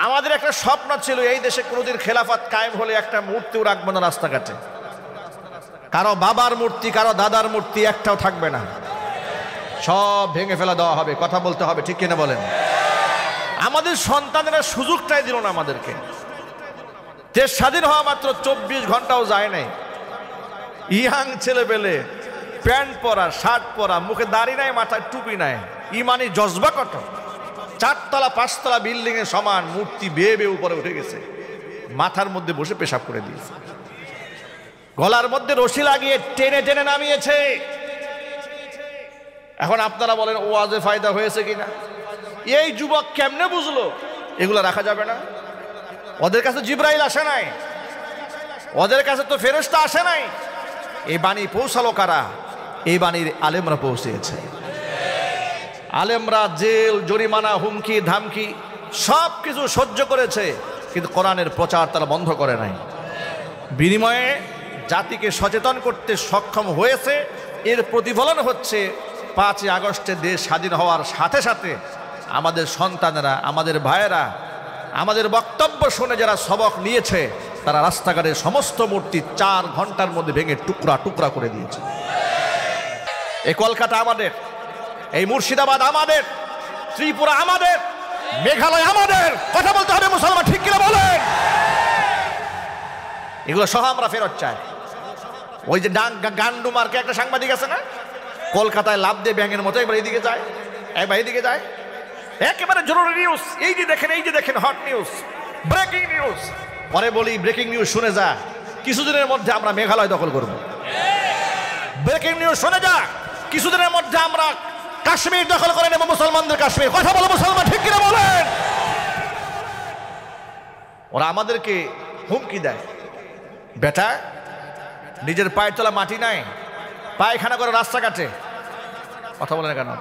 আমাদের একটা স্বপ্ন ছিল এই দেশে কোনোদিন খেলাফত কায়েম হলে একটা মূর্তিও রাখবো না রাস্তাঘাটে, কারো বাবার মূর্তি কারো দাদার মূর্তি একটাও থাকবে না, সব ভেঙে ফেলা দেওয়া হবে। কথা বলতে হবে, ঠিক কিনা বলেন? আমাদের সন্তানেরা সুযোগটাই দিল না আমাদেরকে। দেশ স্বাধীন হওয়া মাত্র 24 ঘন্টাও যায় নাই, ইয়াং ছেলে পেলে প্যান্ট পরা শার্ট পরা, মুখে দাড়ি নাই, মাথায় টুপি নাই, ইমানি জজবা কত, 4 তলা 5 তলা বিল্ডিং এর সমান মূর্তি বেয়ে বেয়ে উপরে উঠে গেছে, মাথার মধ্যে বসে পেশাব করে দিয়েছে, গলার মধ্যে রশি লাগিয়ে টেনে টেনে নামিয়েছে। এখন আপনারা বলেন ওয়াজে ফায়দা হয়েছে কিনা? এই যুবক কেমনে বুঝলো এগুলো রাখা যাবে না? ওদের কাছে জিব্রাইল আসে নাই, ওদের কাছে তো ফেরেশতা আসে নাই। এই বাণী পৌঁছালো কারা? এই বাণীর আলেমরা পৌঁছেছে। আলেমরা জেল জরিমানা হুমকি ধামকি সব কিছু সহ্য করেছে, কিন্তু কোরআনের প্রচার তারা বন্ধ করে নাই। বিনিময়ে জাতিকে সচেতন করতে সক্ষম হয়েছে। এর প্রতিফলন হচ্ছে 5ই আগস্টে দেশ স্বাধীন হওয়ার সাথে সাথে আমাদের সন্তানেরা, আমাদের ভাইয়েরা, আমাদের বক্তব্য শুনে যারা সবক নিয়েছে, তারা রাস্তাঘাটের সমস্ত মূর্তি 4 ঘন্টার মধ্যে ভেঙে টুকরা টুকরা করে দিয়েছে। এই কলকাতা আমাদের, এই মুর্শিদাবাদ আমাদের, ত্রিপুরা আমাদের, মেঘালয় আমাদের। কথা বলতে হবে মুসলমান, ঠিক কিনা বলেন? এগুলো সহ আমরা ফেরত চাই। ওই যে গান্ডু মার্কে একটা সাংবাদিক আছে না, কলকাতায় লাভ দিয়ে ব্যাঙের মতো একবার এইদিকে যায় একবার এইদিকে যায়, একেবারে জরুরি নিউজ, এই যে দেখেন হট নিউজ, ব্রেকিং নিউজ। পরে বলি ব্রেকিং নিউজ শুনে যা, কিছুদিনের মধ্যে আমরা মেঘালয় দখল করব। ব্রেকিং নিউজ শুনে যা, কিছুদিনের মধ্যে আমরা কাশ্মীর দখল করে নেব, মুসলমানদের কাশ্মীর। কথা বলো মুসলমান, ঠিক কিনা বলেন? ওরা আমাদেরকে হুমকি দেয়, বেটা নিজের পায়ের তলা মাটি নাই, পায়খানা করে রাস্তাঘাটে। কথা বলে না কেন?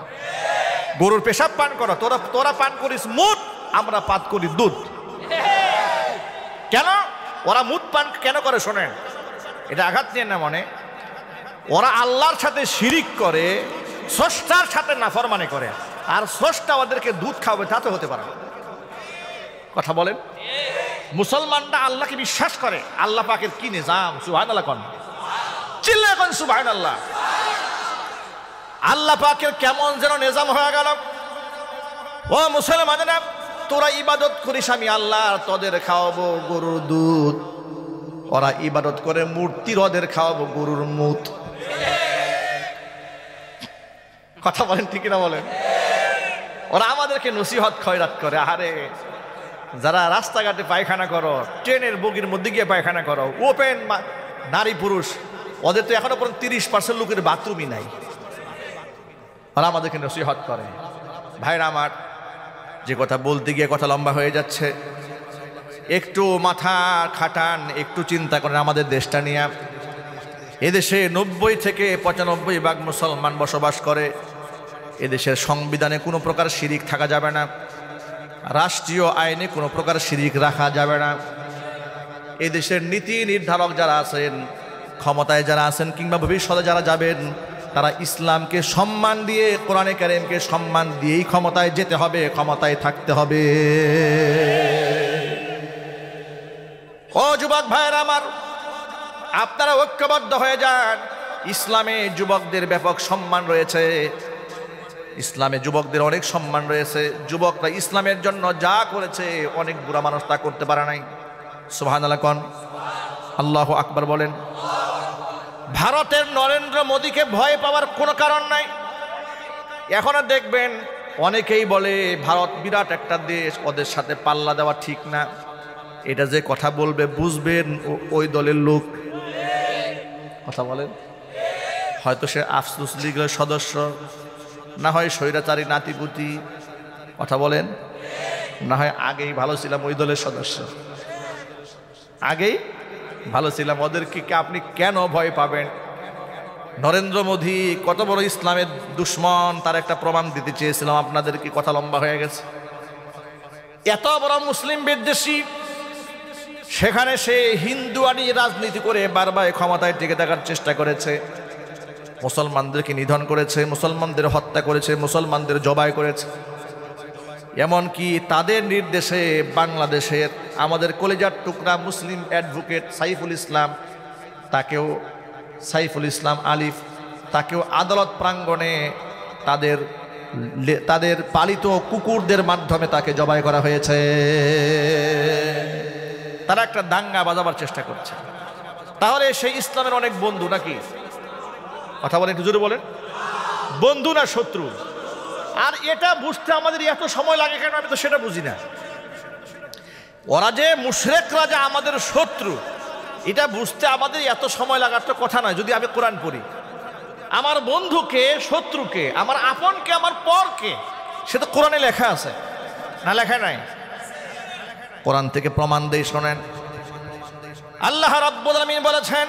গরুর পেশাব পান করো, তোরা পান করিস মুদ, আমরা পান করি দুধ। কেন ওরা মুদ পান কেন করে শোনেন, এটা আঘাত নিয়ে না মনে। ওরা আল্লাহর সাথে শিরিক করে, স্রষ্টার সাথে নাফরমানি করে, আর স্রষ্টা ওদেরকে দুধ খাওয়াবে, তা তো হতে পারে। কথা বলেন? মুসলমানরা আল্লাহকে বিশ্বাস করে, আল্লাহ পাকের কি নিজাম, সুবহানাল্লাহ কোন চিল্লা কোন সুবহানাল্লাহ। আল্লাহ পাকের কেমন যেন নিজাম হয়ে গেল। ও মুসলমানেরা, তোরা ইবাদত করিস আমি আল্লাহ, তোদের খাওয়াবো গরুর দুধ। ওরা ইবাদত করে মূর্তির, ওদের খাওয়াবো গরুর মুত। কথা বলেন, ঠিক না বলেন? ওরা আমাদেরকে নসিহত খয়রাত করে। আরে যারা রাস্তাঘাটে পায়খানা করো, ট্রেনের বগির মধ্যে গিয়ে পায়খানা করো, ওপেন নারী পুরুষ, ওদের তো এখনো পর্যন্ত 30% লোকের বাথরুমই নাই। ওরা আমাদেরকে নসিহত করে। ভাইরা আমার, যে কথা বলতে গিয়ে কথা লম্বা হয়ে যাচ্ছে, একটু মাথা খাটান, একটু চিন্তা করেন আমাদের দেশটা নিয়ে। এদেশে 90 থেকে 95% মুসলমান বসবাস করে। এদেশের সংবিধানে কোনো প্রকার শিরিক থাকা যাবে না, রাষ্ট্রীয় আইনে কোনো প্রকার শিরিক রাখা যাবে না। এদেশের নীতি নির্ধারক যারা আছেন, ক্ষমতায় যারা আছেন, কিংবা ভবিষ্যতে যারা যাবেন, তারা ইসলামকে সম্মান দিয়ে, কোরআনে কারিমকে সম্মান দিয়েই ক্ষমতায় যেতে হবে, ক্ষমতায় থাকতে হবে। ও যুবক ভাইয়েরা আমার, আপনারা ঐক্যবদ্ধ হয়ে যান। ইসলামে যুবকদের ব্যাপক সম্মান রয়েছে, ইসলামে যুবকদের অনেক সম্মান রয়েছে। যুবকরা ইসলামের জন্য যা করেছে, অনেক বুড়া মানুষ তা করতে পারে নাই। সুবহানাল্লাহ কোন, আল্লাহু আকবার বলেন। ভারতের নরেন্দ্র মোদীকে ভয় পাওয়ার কোনো কারণ নাই। এখনো দেখবেন অনেকেই বলে ভারত বিরাট একটা দেশ, ওদের সাথে পাল্লা দেওয়া ঠিক না। এটা যে কথা বলবে বুঝবেন ওই দলের লোক। কথা বলেন, হয়তো সে আফসোস লীগের সদস্য, না হয় স্বৈরাচারী নাতিপুতি। কথা বলেন, না হয় আগেই ভালো ছিলাম ওই দলের সদস্য, আগেই ভালো ছিলাম। ওদেরকে আপনি কেন ভয় পাবেন? নরেন্দ্র মোদী কত বড় ইসলামের দুশ্মন, তার একটা প্রমাণ দিতে চেয়েছিলাম আপনাদেরকে। কথা লম্বা হয়ে গেছে। এত বড় মুসলিম বিদ্বেষী, সেখানে সে হিন্দুয়ানি রাজনীতি করে বারবার ক্ষমতায় টিকে থাকার চেষ্টা করেছে। মুসলমানদেরকে নিধন করেছে, মুসলমানদের হত্যা করেছে, মুসলমানদের জবাই করেছে। এমনকি তাদের নির্দেশে বাংলাদেশের আমাদের কলেজার টুকরা মুসলিম অ্যাডভোকেট সাইফুল ইসলাম, সাইফুল ইসলাম আলিফ, তাকেও আদালত প্রাঙ্গণে তাদের পালিত কুকুরদের মাধ্যমে তাকে জবাই করা হয়েছে। তারা একটা দাঙ্গা বাজাবার চেষ্টা করছে। তাহলে সেই ইসলামের অনেক বন্ধু নাকি? কথা বলেন, একটু জোরে বলেন, বন্ধু না শত্রু? আর এটা বুঝতে আমাদের এত সময় লাগে কেন, আমি তো সেটা বুঝি না। ওরা যে মুশরিকরা যে আমাদের শত্রু, এটা বুঝতে আমাদের এত সময় লাগার তো কথা নয়। যদি আমি কোরআন পড়ি, আমার বন্ধুকে, শত্রুকে, আমার আপনকে, আমার পরকে, সে তো কোরআনে লেখা আছে না? লেখা নাই? কোরআন থেকে প্রমাণ দেই, শোনেন। আল্লাহ রাব্বুল আলামিন বলেছেন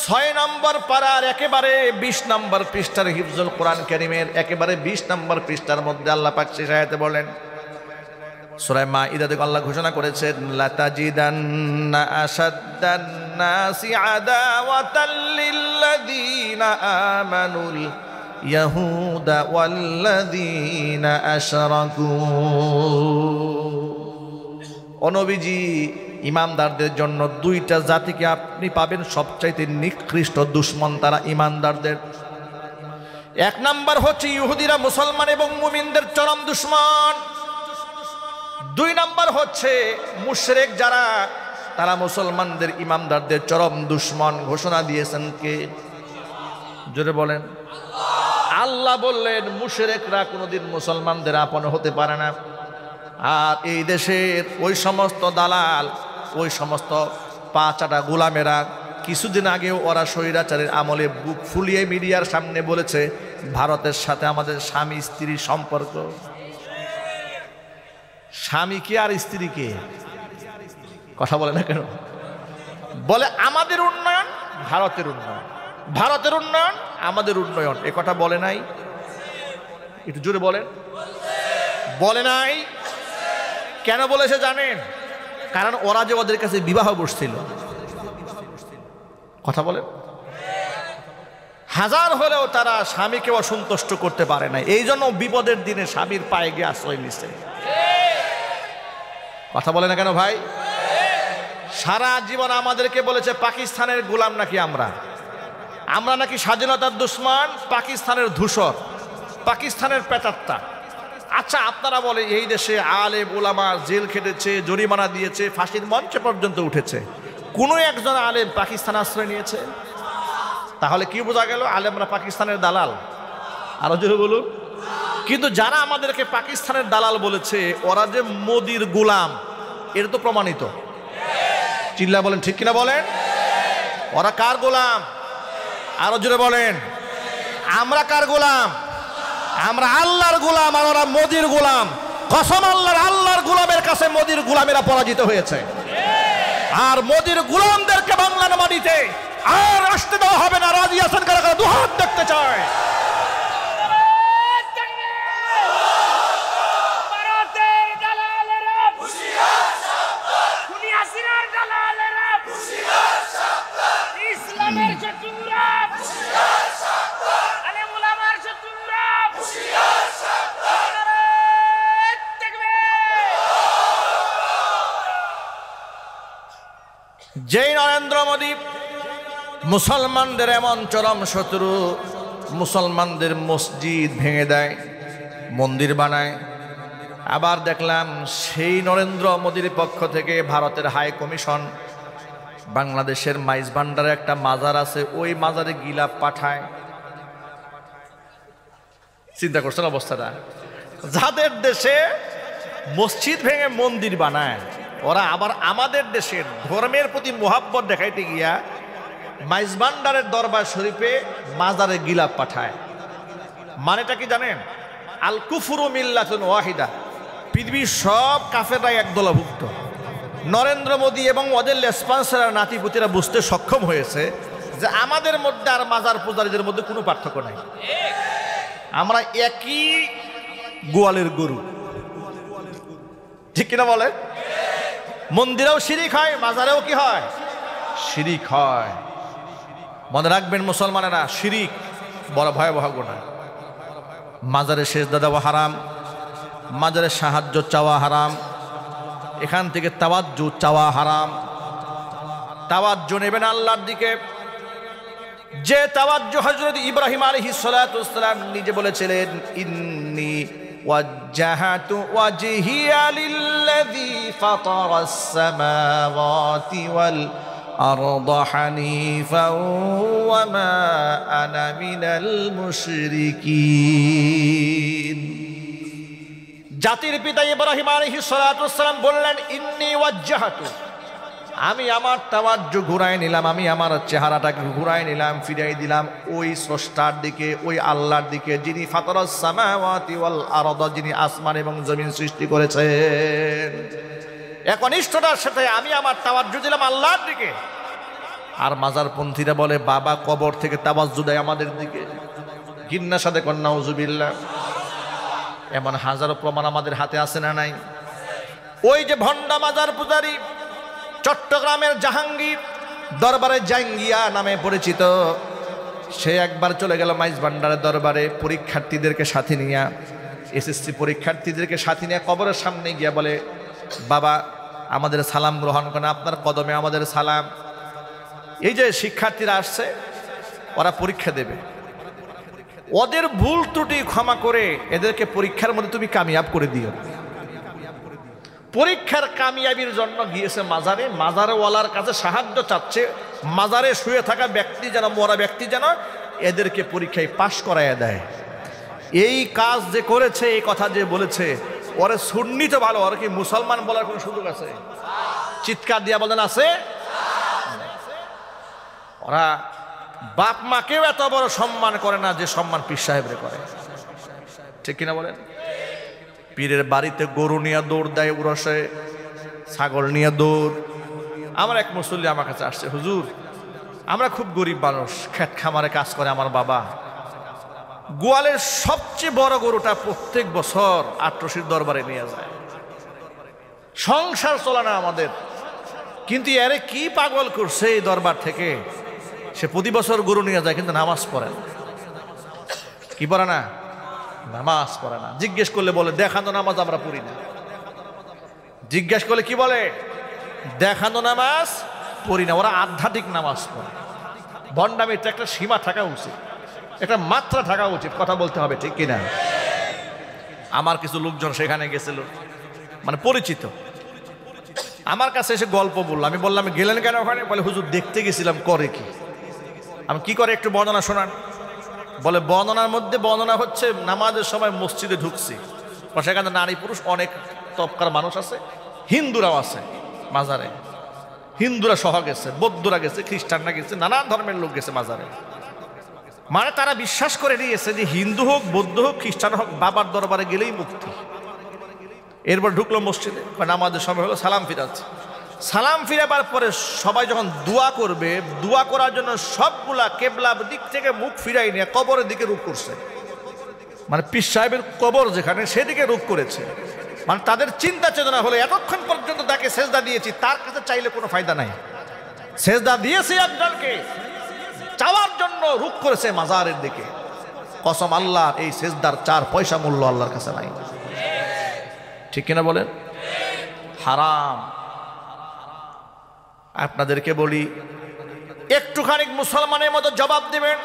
6 নম্বর পারার একেবারে 20 নম্বর পৃষ্ঠার হিফজুল কোরআন কারীমের একেবারে 20 নম্বর পৃষ্ঠার মধ্যে আল্লাহ পাক শেষ আয়াতে বলেন, সূরা মাঈদাতে আল্লাহ ঘোষণা করেছেন, লাতাজিদান্না আশাদ্দান নাসি আদাওয়াতাল লিল্লাযীনা আমানুল ইয়াহুদা ওয়াল্লাযীনা আশরাকু। ও নবীজি, ইমানদারদের জন্য 2টা জাতিকে আপনি পাবেন সবচাইতে নিকৃষ্ট দুশমন, তারা ইমানদারদের। 1 নাম্বার হচ্ছে ইহুদিরা মুসলমান এবং মুমিনদের চরম দুশমন। 2 নাম্বার হচ্ছে মুশরিক যারা, তারা মুসলমানদের, ইমানদারদের চরম দুশমন। ঘোষণা দিয়েছেন কে? জোরে বলেন। আল্লাহ বললেন মুশরিকরা কোনোদিন মুসলমানদের আপন হতে পারে না। আর এই দেশের ওই সমস্ত দালাল, ওই সমস্ত পাঁচাটা গোলামেরা কিছুদিন আগেও ওরা স্বৈরাচারের আমলে বুক ফুলিয়ে মিডিয়ার সামনে বলেছে ভারতের সাথে আমাদের স্বামী স্ত্রীর সম্পর্ক। স্বামী কে আর স্ত্রী কে? কথা বলে না কেন? বলে আমাদের উন্নয়ন ভারতের উন্নয়ন, ভারতের উন্নয়ন আমাদের উন্নয়ন। এ কথা বলে নাই? একটু জোরে বলেন। বলে নাই? কেন বলেছে জানেন? কারণ ওরা যে ওদের কাছে বিবাহ বসছিল। কথা বলেন। হাজার হলেও তারা স্বামীকে অসন্তুষ্ট করতে পারে না, এই জন্য বিপদের দিনে স্বামীর পায়ে গিয়ে আশ্রয় নিছে। কথা বলে না কেন ভাই? সারা জীবন আমাদেরকে বলেছে পাকিস্তানের গোলাম নাকি আমরা নাকি স্বাধীনতার দুশমন, পাকিস্তানের ধূসর, পাকিস্তানের পেটাত্তা। আচ্ছা, আপনারা বলে এই দেশে আলেম ওলামা জেল খেটেছে, জরিমানা দিয়েছে, ফাঁসির মঞ্চে পর্যন্ত উঠেছে, কোনো একজন আলেম পাকিস্তান আশ্রয় নিয়েছে? তাহলে কি বোঝা গেল? আলেমরা পাকিস্তানের দালাল? আরো জোরে বলুন। কিন্তু যারা আমাদেরকে পাকিস্তানের দালাল বলেছে, ওরা যে মোদির গোলাম, এটা তো প্রমাণিত। চিল্লা বলেন, ঠিক কিনা বলেন? ওরা কার গোলাম? আরো জোরে বলেন। আমরা কার গোলাম? আমরা আল্লাহর গোলাম, আর ওরা মোদির গোলাম। কসম আল্লাহর গোলামের কাছে মোদির গোলামেরা পরাজিত হয়েছে। আর মোদির গোলামদেরকে বাংলার মাটিতে আর আসতে দেওয়া হবে না। রাজি আছেন কারা কারা? দুহাত দেখতে চায়। যেই নরেন্দ্র মোদী মুসলমানদের এমন চরম শত্রু, মুসলমানদের মসজিদ ভেঙে দেয়, মন্দির বানায়, আবার দেখলাম সেই নরেন্দ্র মোদীর পক্ষ থেকে ভারতের হাই কমিশন বাংলাদেশের মাইজ ভান্ডারে একটা মাজার আছে, ওই মাজারে গিলাপ পাঠায়। চিন্তা করছেন অবস্থাটা? যাদের দেশে মসজিদ ভেঙে মন্দির বানায়, ওরা আবার আমাদের দেশের ধর্মের প্রতি মোহাব্বত দেখাইতে গিয়া মাইজ ভান্ডারের দরবার শরীফে মাজারে গিলাপ পাঠায়। মানেটা কি জানেন? আল কুফরু মিল্লাতুন ওয়াহিদা, পৃথিবীর সব কাফেররা একদলভুক্ত। নরেন্দ্র মোদী এবং ওদের রেসপন্সার নাতিপুতিরা বুঝতে সক্ষম হয়েছে যে আমাদের মধ্যে আর মাজার পূজারীদের মধ্যে কোনো পার্থক্য নাই। আমরা একই গোয়ালের গরু, ঠিক কিনা বলে? মন্দিরেও শিরিক হয়, মাজারেও কি হয়? শিরিক হয়। মনে রাখবেন মুসলমানেরা, শিরিক বড় ভয়াবহ গুনাহ। মাজারে সেজদা দেওয়া হারাম, মাজারের সাহায্য চাওয়া হারাম, এখান থেকে তাওয়াজ্জু চাওয়া হারাম। তাওয়াজ্জু নেবেন আল্লাহর দিকে, যে তাওয়াজ্জু হযরত ইব্রাহিম আলাইহিস সালাতু ওয়াস সালাম নিজে বলেছিলেন, ইন্নী ওয়াজ্জাহাতু ওয়াজহিয়া লিল্লাযী ফাতারাস সামাওয়াতি ওয়াল আরদা হানিফাও ওয়া মা আনা মিনাল মুশরিকিন। জাতির পিতা ইব্রাহিম আলাইহিস সালাতু ওয়াস সালাম বললেন, ইন্নী ওয়াজ্জাহাতু, আমি আমার তাওয়াজ্জু ঘুরাই নিলাম, আমি আমার চেহারাটাকে ঘুরাই নিলাম, ফিরাই দিলাম ওই স্রষ্টার দিকে, ওই আল্লাহর দিকে, যিনি ফাতারাস সামাওয়াতি ওয়াল আরদ, যিনি আসমান এবং জমিন সৃষ্টি করেছেন। একনিষ্ঠতার সাথে আমি আমার তাওয়াজ্জু দিলাম আল্লাহর দিকে। আর মাজারপন্থীরা বলে বাবা কবর থেকে তাওয়াজ্জু দেয় আমাদের দিকে। ঘৃণার সাথে কন্যা নাউজুবিল্লাহ। এমন হাজারো প্রমাণ আমাদের হাতে আছে না নাই? ওই যে ভণ্ডা মাজার পূজারী চট্টগ্রামের জাহাঙ্গীর, দরবারে জাঙ্গিয়া নামে পরিচিত, সে একবার চলে গেল মাইজ ভান্ডারের দরবারে পরীক্ষার্থীদেরকে সাথে নিয়ে, এসএসসি পরীক্ষার্থীদেরকে সাথে নিয়ে কবরের সামনে গিয়া বলে, বাবা আমাদের সালাম গ্রহণ করেন, আপনার কদমে আমাদের সালাম। এই যে শিক্ষার্থীরা আসছে, ওরা পরীক্ষা দেবে, ওদের ভুল ত্রুটি ক্ষমা করে এদেরকে পরীক্ষার মধ্যে তুমি কামিয়াব করে দিও। পরীক্ষার কামিয়াবির জন্য গিয়েছে মাজারে, মাজারওয়ালার কাছে সাহায্য চাচ্ছে, মাজারে শুয়ে থাকা ব্যক্তি যেন, মরা ব্যক্তি যেন এদেরকে পরীক্ষায় পাশ করাইয়া দেয়। এই কাজ যে করেছে, এই কথা যে বলেছে, ওরে সুন্নি তো ভালো, ওরা কি মুসলমান বলার কোনো সুযোগ আছে? চিৎকার দিয়া বলেন আছে? ওরা বাপ মাকেও এত বড় সম্মান করে না যে সম্মান পীর সাহেবরে করে, ঠিক কিনা বলেন? পীরের বাড়িতে গরু নিয়ে দৌড় দেয়, উরসে ছাগল নিয়ে দৌড়। আমার এক মুসল্লি আমার কাছে আসছে, হুজুর আমরা খুব গরিব মানুষ, খেত খামারে কাজ করে আমার বাবা, গোয়ালের সবচেয়ে বড় গরুটা প্রত্যেক বছর আট্রসির দরবারে নিয়ে যায়, সংসার চলে না আমাদের, কিন্তু এরে কি পাগল করছে এই দরবার থেকে, সে প্রতি বছর গরু নিয়ে যায় কিন্তু নামাজ পড়ে না। কি পড়ে না? নামাজ পড়ে না। জিজ্ঞেস করলে বলে দেখানো নামাজ আমরা পড়ি না। জিজ্ঞেস করলে কি বলে? দেখানো নামাজ পড়ি না। ওরা আধ্যাত্মিক নামাজ পড়ে। ভণ্ডামির একটা সীমা থাকা উচিত, একটা মাত্রা থাকা উচিত, কথা বলতে হবে, ঠিক কিনা? আমার কিছু লোকজন সেখানে গেছিল, মানে পরিচিত, আমার কাছে এসে গল্প বললো। আমি বললাম গেলেন কেন ওখানে? বলে হুজুর দেখতে গেছিলাম করে কি। আমি কি করে একটু বর্ণনা শোনান। বলে বর্ণনার মধ্যে বর্ণনা হচ্ছে নামাজের সময় মসজিদে ঢুকছি, সেখানে নারী পুরুষ অনেক তবকার মানুষ আছে, হিন্দুরাও আছে মাজারে, হিন্দুরা সহ গেছে, বৌদ্ধরা গেছে, খ্রিস্টানরা গেছে, নানান ধর্মের লোক গেছে মাজারে। মানে তারা বিশ্বাস করে নিয়েছে যে হিন্দু হোক, বৌদ্ধ হোক, খ্রিস্টান হোক, বাবার দরবারে গেলেই মুক্তি। এরপর ঢুকলো মসজিদে, নামাজের সময় হলো, সালাম ফিরাচ্ছে। সালাম ফিরাবার পরে সবাই যখন দোয়া করবে, দোয়া করার জন্য সবগুলা কেবলা দিক থেকে মুখ ফিরাই নিয়ে কবরের দিকে রুখ করছে। মানে পীর সাহেবের কবর যেখানে, সেদিকে রুখ করেছে। মানে তাদের চিন্তা চেতনা হলো এতক্ষণ পর্যন্ত তাকে সেজদা দিয়েছি, তার কাছে চাইলে কোনো ফায়দা নাই। সেজদা দিয়েছি একজনকে, চাওয়ার জন্য রুখ করেছে মাজারের দিকে। কসম আল্লাহ, এই সেজদার 4 পয়সা মূল্য আল্লাহর কাছে নাই, ঠিক কিনা বলেন? হারাম। আপনাদেরকে বলি, একটুখানি মুসলমানের মতো জবাব দেবেন।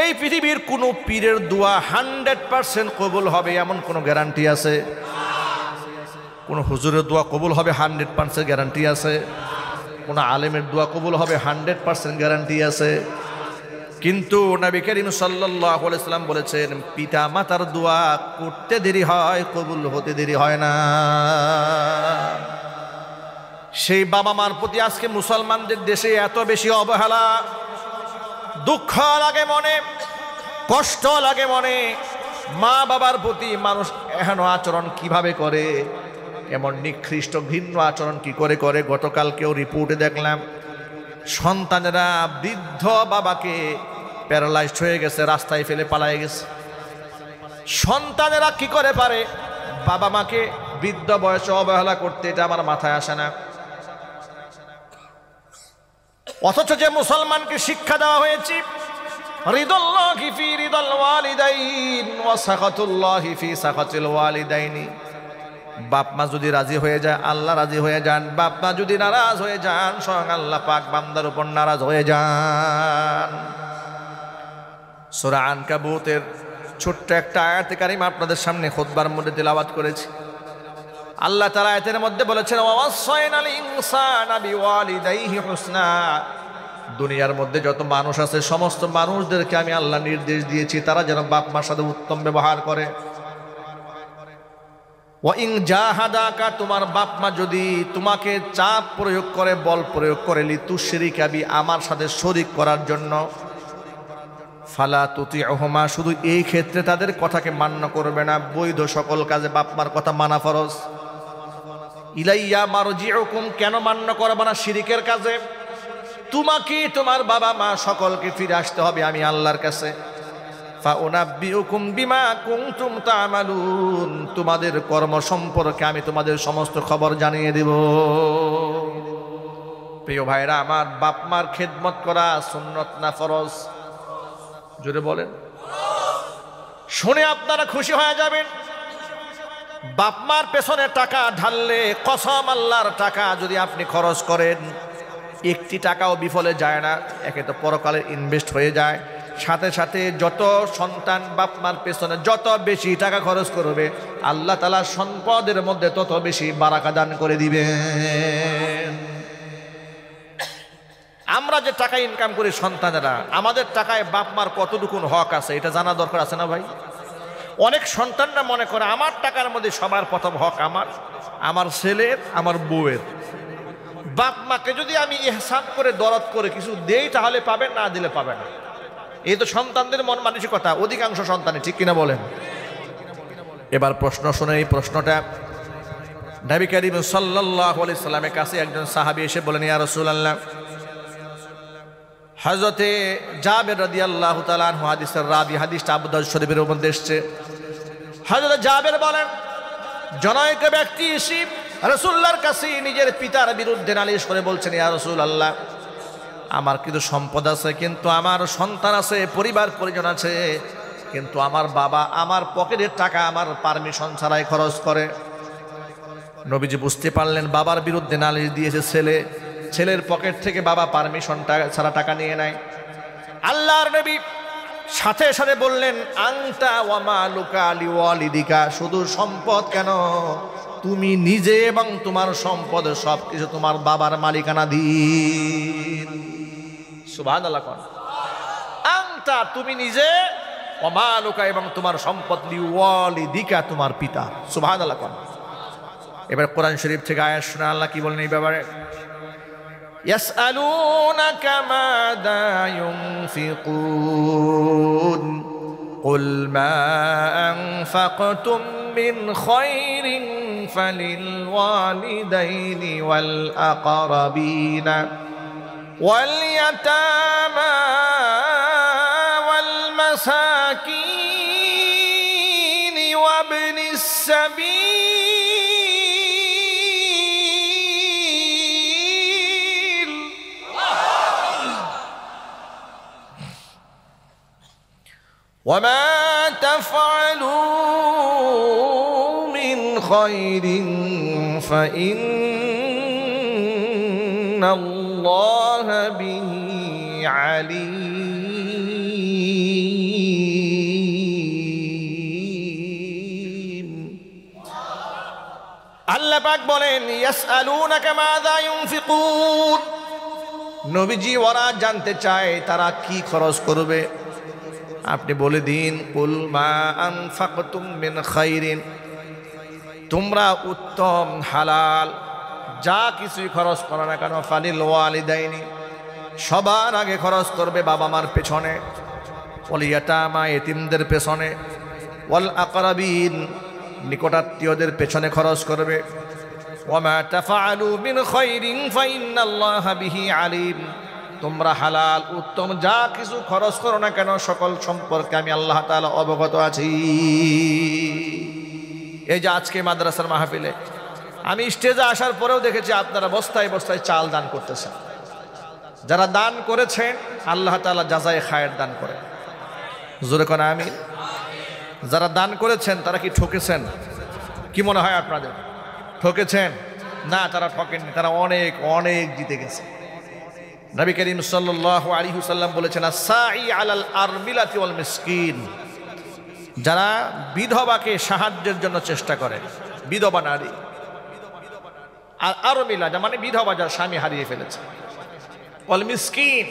এই পৃথিবীর কোন পীরের দোয়া 100% কবুল হবে এমন কোন গ্যারান্টি আছে? কোন হুজুরের দোয়া কবুল হবে 100% গ্যারান্টি আছে? কোন আলেমের দোয়া কবুল হবে 100% গ্যারান্টি আছে? কিন্তু নবী করিম সাল্লাল্লাহু আলাইহি সাল্লাম বলেছেন, পিতা মাতার দোয়া করতে দেরি হয়, কবুল হতে দেরি হয় না। সেই বাবা মার প্রতি আজকে মুসলমানদের দেশে এত বেশি অবহেলা, দুঃখ লাগে মনে, কষ্ট লাগে মনে। মা বাবার প্রতি মানুষ এহেন আচরণ কিভাবে করে, এমন নিকৃষ্ট ঘৃণ্য আচরণ কি করে করে। গতকালকেও রিপোর্টে দেখলাম, সন্তানেরা বৃদ্ধ বাবাকে প্যারালাইজড হয়ে গেছে, রাস্তায় ফেলে পালায়ে গেছে। সন্তানেরা কি করে পারে বাবা মাকে বৃদ্ধ বয়সে অবহেলা করতে, এটা আমার মাথায় আসে না। অথচ যে মুসলমানকে শিক্ষা দেওয়া হয়েছে, রিদাল্লাহি ফি রিদাল ওয়ালিদাইন ওয়া সাখাতুল্লাহি ফি সাখাতিল ওয়ালিদাইনি। বাপ মা যদি রাজি হয়ে যায় আল্লাহ রাজি হয়ে যান, বাপ মা যদি নারাজ হয়ে যান স্বয়ং আল্লাহ পাক বান্দার উপর নারাজ হয়ে যান। সূরা আনকাবুতের ছোট্ট একটা আয়াতে কারিমা আপনাদের সামনে খুতবার মধ্যে তেলাওয়াত করেছি। আল্লাহ তাআলা আয়াতের মধ্যে বলেছেন ওয়াসাইনাল ইনসানা বিওয়ালিদাইহি হুসনা। দুনিয়ার মধ্যে যত মানুষ আছে সমস্ত মানুষদেরকে আমি আল্লাহ নির্দেশ দিয়েছি তারা যেন বাপ মার সাথে উত্তম ব্যবহার করে। ওয়া ইন জাহাদাকা, তোমার বাপ মা যদি তোমাকে চাপ প্রয়োগ করে বল প্রয়োগ করে লিতুশরিকা বি, আমার সাথে শরীক করার জন্য, ফালা তুতিউহুমা, শুধু এই ক্ষেত্রে তাদের কথাকে মান্য করবে না, বৈধ সকল কাজে বাপ মার কথা মানা ফরজ। ইলাইয়া মারজিউকুম, কেন মান্য করবে না শিরিকের কাজে? তোমাকে তোমার বাবা মা সকলকে ফিরে আসতে হবে আমি আল্লাহর কাছে। ফাউনাব্বিউকুম বিমা কুনতুম তা'মালুন, তোমাদের কর্ম সম্পর্কে আমি তোমাদের সমস্ত খবর জানিয়ে দেব। প্রিয় ভাইরা আমার, বাপ মার খেদমত করা সুন্নত না ফরজ? জোরে বলেন। শুনে আপনারা খুশি হয়ে যাবেন। বাপ মার পেছনে টাকা ঢাললে, কসম আল্লাহর টাকা যদি আপনি খরচ করেন একটি টাকাও বিফলে যায় না, একে তো পরকালে ইনভেস্ট হয়ে যায়। সাথে সাথে যত সন্তান বাপ মার পেছনে যত বেশি টাকা খরচ করবে আল্লাহ তাআলা সম্পদের মধ্যে তত বেশি বারাকা দান করে দিবেন। আমরা যে টাকা ইনকাম করি সন্তানেরা, আমাদের টাকায় বাপ মার কতটুকু হক আছে এটা জানা দরকার আছে না ভাই? অনেক সন্তানরা মনে করে আমার টাকার মধ্যে সবার প্রথম হক আমার, আমার ছেলের, আমার বউয়ের। বাপ মাকে যদি আমি ইহসান করে দরদ করে কিছু দেই তাহলে পাবেন, না দিলে পাবে না। এই তো সন্তানদের মন মানসিকতা অধিকাংশ সন্তানে, ঠিক কিনা বলেন? এবার প্রশ্ন শুনে, এই প্রশ্নটা নবী করিম সাল্লাল্লাহু আলাইহি সাল্লামের কাছে একজন সাহাবী এসে বলেন, ইয়া রাসূলুল্লাহ, হযরতে জাবের রাদিয়াল্লাহু তাআলা আনহু হাদিসের রাবী, হাদিসটা আবু দাউদ শরীফের মধ্যে এসেছে। হযরত জাবের বলেন, জনৈক ব্যক্তি এসে রাসূলুল্লাহর কাছে নিজের পিতার বিরুদ্ধে নালিশ করে বলছেন, ইয়া রাসূলুল্লাহ, আমার কিন্তু সম্পদ আছে, কিন্তু আমার সন্তান আছে, পরিবার পরিজন আছে, কিন্তু আমার বাবা আমার পকেটের টাকা আমার পারমিশন ছাড়াই খরচ করে। নবীজি বুঝতে পারলেন বাবার বিরুদ্ধে নালিশ দিয়েছে ছেলে, ছেলের পকেট থেকে বাবা পারমিশন ছাড়া টাকা নিয়ে নেয়। আল্লাহর নবী সাথে সাথে বললেন, আনতা ওয়া মালুকা লিওয়ালিদিকা, শুধু সম্পদ কেন, তুমি নিজে এবং তোমার সম্পদ সবকিছু তোমার বাবার মালিকানাধীন। সুবহানাল্লাহ। কোন আনতা, তুমি নিজে, ওয়া মালুকা, এবং তোমার সম্পদ লিওয়ালিদিকা, তোমার পিতা। সুবহানাল্লাহ। কোন এবার কোরআন শরীফ থেকে আয়াত শুনে আল্লাহ কি বলেন এই ব্যাপারে? ইয়াসআলুনাকা মাযা ইউনফিকুন কুল মা আনফাকতুম মিন খায়রিন ফালিল ওয়ালিদাইনি ওয়াল আকরাবিনা ওয়াল ইয়াতামা ওয়াল মাসাকিন ওয়াবনিস সাবিল وما تفعلوا من خير فإن الله به عليم। আল্লাহ পাক বলেন, ইয়াসআলুনাকা মাযা ইউনফিকুন, নবীজি ওরা জানতে চায় তারা কি খরচ করবে, আপনি বলে দিন, কুল মা আনফাকতুম মিন খায়রিন, তোমরা উত্তম হালাল যা কিছুই খরচ করো না কেন, ফালিল ওয়ালিদাইনি, সবার আগে খরচ করবে বাবা মার পেছনে, ওয়াল ইয়াতামা, এতিমদের পেছনে, ওয়াল আকরাবিন, নিকটাত্মীয়দের পেছনে খরচ করবে। ওয়া মা তাফআলু মিন খায়রিন ফাইন্নাল্লাহা বিহি আলিম, তোমরা হালাল উত্তম যা কিছু খরচ করো না কেন সকল সম্পর্কে আমি আল্লাহ তাআলা অবগত আছি। এই যে আজকে মাদ্রাসার মাহফিলে আমি স্টেজে আসার পরেও দেখেছি আপনারা বস্তায় বস্তায় চাল দান করতেছেন। যারা দান করেছেন আল্লাহ তাআলা জাযায়ে খায়ের দান করে। জোরে কোন আমিন। যারা দান করেছেন তারা কি ঠকেছেন? কি মনে হয় আপনাদের? ঠকেছেন? না, তারা ঠকেননি, তারা অনেক অনেক জিতে গেছে। নবী করিম সাল্লাল্লাহু আলাইহি ওয়াসাল্লাম বলেছেন, আস-সাই আলাল আরমিলাতি ওয়াল মিসকিন, যারা বিধবাকে সাহায্যের জন্য চেষ্টা করে, বিধবা নারী, আর আরমিলা মানে বিধবা যার স্বামী হারিয়ে ফেলেছে, ওয়াল মিসকিন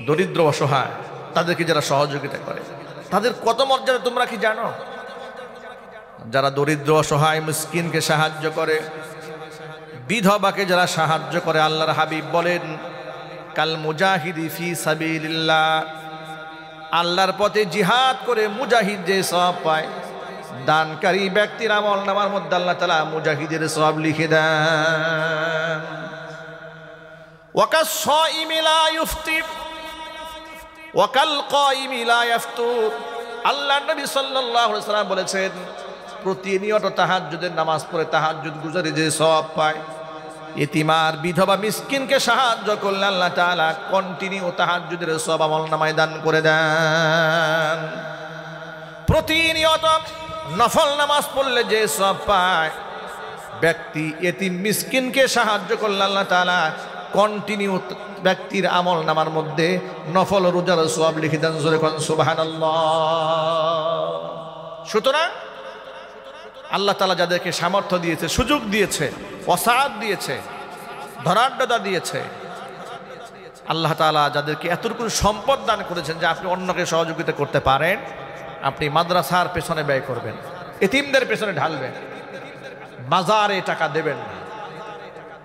দরিদ্র অসহায়, তাদেরকে যারা সহযোগিতা করে, তাদের কত মর্যাদা তোমরা কি জানো? যারা দরিদ্র অসহায় মিসকিনকে সাহায্য করে, বিধবাকে যারা সাহায্য করে, আল্লাহর হাবিব বলেন কাল মুজাহিদি ফি সাবিলিল্লাহ, আল্লাহর পথে জিহাদ করে মুজাহিদ যে সওয়াব পায়, দানকারী ব্যক্তির আমলনামার মধ্যে আল্লাহ তাআলা মুজাহিদের সওয়াব লিখে দেন। ওয়াকাস সাইমি লা ইফতির ওয়াকাল কাইমি লা ইফতুর, আল্লাহর নবী সাল্লাল্লাহু আলাইহি ওয়াসাল্লাম বলেছেন, প্রতিনিয়ত তাহাজ্জুদের নামাজ পড়ে তাহাজ্জুদ গুজারে যে সওয়াব পায়, এতিমার বিধবা মিসকিনকে সাহায্য করলে আল্লাহ তাআলা কন্টিনিউ তাহাজ্জুদের সওয়াব আমলনামায় দান করে দেন। প্রতিনিয়ত নফল নামাজ পড়লে যে সওয়াব পায়, ব্যক্তি এতিম মিসকিনকে সাহায্য করলে আল্লাহ তাআলা কন্টিনিউ ব্যক্তির আমলনামার মধ্যে নফল রোজার সওয়াব লিখে দেন। জোরে কোন সুবহানাল্লাহ। সুতরাং আল্লাহ তাআলা যাদেরকে সামর্থ্য দিয়েছে, সুযোগ দিয়েছে, ওসাআত দিয়েছে, ধরাঢ্যতা দিয়েছে, আল্লাহ তাআলা যাদেরকে এতটুকু সম্পদ দান করেছেন যে আপনি অন্যকে সহযোগিতা করতে পারেন, আপনি মাদ্রাসার পেছনে ব্যয় করবেন, এতিমদের পেছনে ঢালবেন, মাজারে টাকা দেবেন না।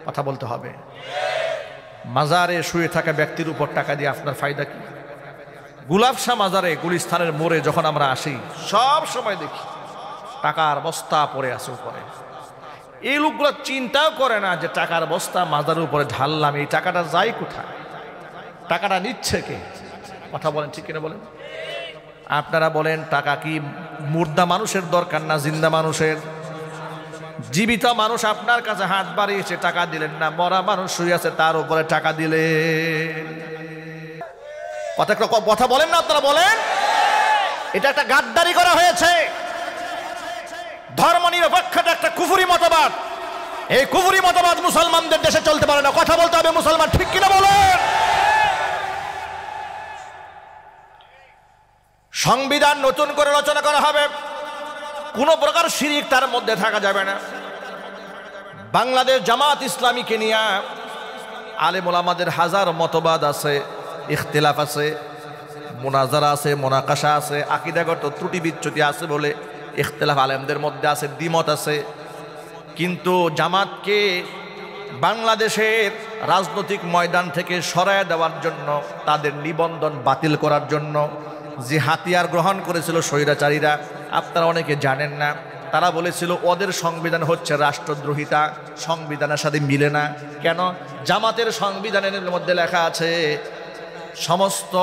কথা বলতে হবে। মাজারে শুয়ে থাকা ব্যক্তির উপর টাকা দিয়ে আপনার ফায়দা কি? গুলাব শাহ মাজারে গুলিস্তানের মোড়ে যখন আমরা আসি, সব সময় দেখি টাকার বস্তা পড়ে আছে উপরে। এই লোকগুলো চিন্তাও করে না যে টাকার বস্তা মাজারের উপরে ঢাললাম, এই টাকাটা যায় কোথায়, টাকাটা নিচ্ছে কে? কথা বলেন, ঠিক কিনা বলেন? আপনারা বলেন, টাকা কি মুর্দা মানুষের দরকার না জিন্দা মানুষের? জীবিত মানুষ আপনার কাছে হাত বাড়িয়েছে, টাকা দিলেন না, মরা মানুষ শুয়ে আছে তার উপরে টাকা দিলেন। কথা বলেন না আপনারা? বলেন, এটা একটা গাদ্দারি করা হয়েছে। ধর্ম নিরপেক্ষতা একটা কুফরি মতবাদ। এই কুফরি মতবাদ মুসলমানদের দেশে চলতে পারে না। কথা বলতে হবে মুসলমান, ঠিক কিনা বলেন? সংবিধান নতুন করে রচনা করা হবে, কোন প্রকার শিরিক তার মধ্যে থাকা যাবে না। বাংলাদেশ জামাত ইসলামীকে নিয়ে আলেম ওলামাদের হাজার মতবাদ আছে, ইখতিলাফ আছে, মুনাজারা আছে, মুনাকাশা আছে, আকীদাগত ত্রুটি বিচ্যুতি আছে বলে ইখতিলাফ আলেমদের মধ্যে আছে, দ্বিমত আছে। কিন্তু জামাতকে বাংলাদেশের রাজনৈতিক ময়দান থেকে সরায় দেওয়ার জন্য, তাদের নিবন্ধন বাতিল করার জন্য যে হাতিয়ার গ্রহণ করেছিল স্বৈরাচারীরা, আপনারা অনেকে জানেন না। তারা বলেছিল ওদের সংবিধান হচ্ছে রাষ্ট্রদ্রোহিতা, সংবিধানের সাথে মিলে না। কেন? জামাতের সংবিধানের মধ্যে লেখা আছে সমস্ত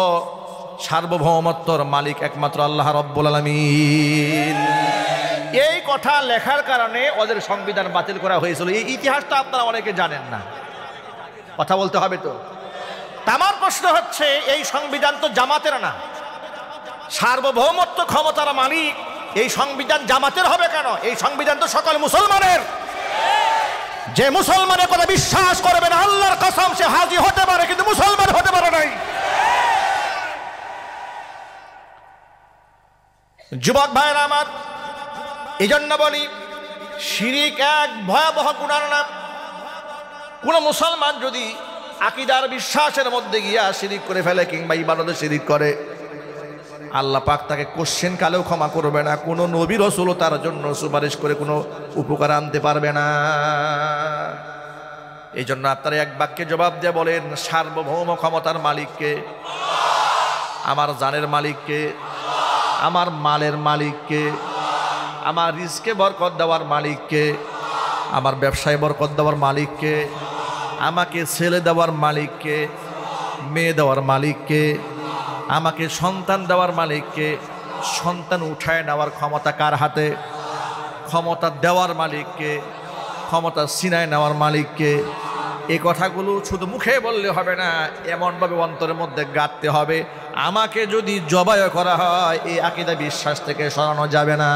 সার্বভৌমত্বর মালিক একমাত্র আল্লাহ রব্বুল আলামিন। এই কথা লেখার কারণে ওদের সংবিধান বাতিল করা হয়েছিল। এই ইতিহাসটা আপনারা অনেকে জানেন না। কথা বলতে হবে তো। আমার প্রশ্ন হচ্ছে, এই সংবিধান তো জামাতের না, সার্বভৌমত্ব ক্ষমতার মালিক এই সংবিধান জামাতের হবে কেন? এই সংবিধান তো সকল মুসলমানের। যে মুসলমানের কথা বিশ্বাস করবে না, আল্লাহর কসম সে হাজী হতে পারে কিন্তু মুসলমান হতে পারে নাই। যুবক ভাইরা আমার, এই জন্য বলি, শিরিক এক ভয়াবহ গুনার নাম। কোন মুসলমান যদি আকীদার বিশ্বাসের মধ্যে গিয়া শিরিক করে ফেলে কিংবা ইবাদতে শিরিক করে, আল্লাহ পাক তাকে কোশ্চেন কালেও ক্ষমা করবে না। কোনো নবী রাসূলও তার জন্য সুপারিশ করে কোনো উপকার আনতে পারবে না। এই জন্য আপনারা এক বাক্যে জবাব দিয়ে বলেন, সার্বভৌম ক্ষমতার মালিককে? আমার জানের মালিককে? আমার মালের মালিককে? আমার রিজকে বরকত দেওয়ার মালিককে? আমার ব্যবসায় বরকত দেওয়ার মালিককে? আমাকে ছেলে দেওয়ার মালিককে? মেয়ে দেওয়ার মালিককে? আমাকে সন্তান দেওয়ার মালিককে? সন্তান উঠায় নেওয়ার ক্ষমতা কার হাতে? ক্ষমতা দেওয়ার মালিককে? ক্ষমতা ছিনায় নেওয়ার মালিককে? এই কথাগুলো শুধু মুখে বললে হবে না, এমনভাবে অন্তরের মধ্যে গাঁথতে হবে আমাকে যদি জবাই করা হয় এই আকীদা বিশ্বাস থেকে সরানো যাবে না।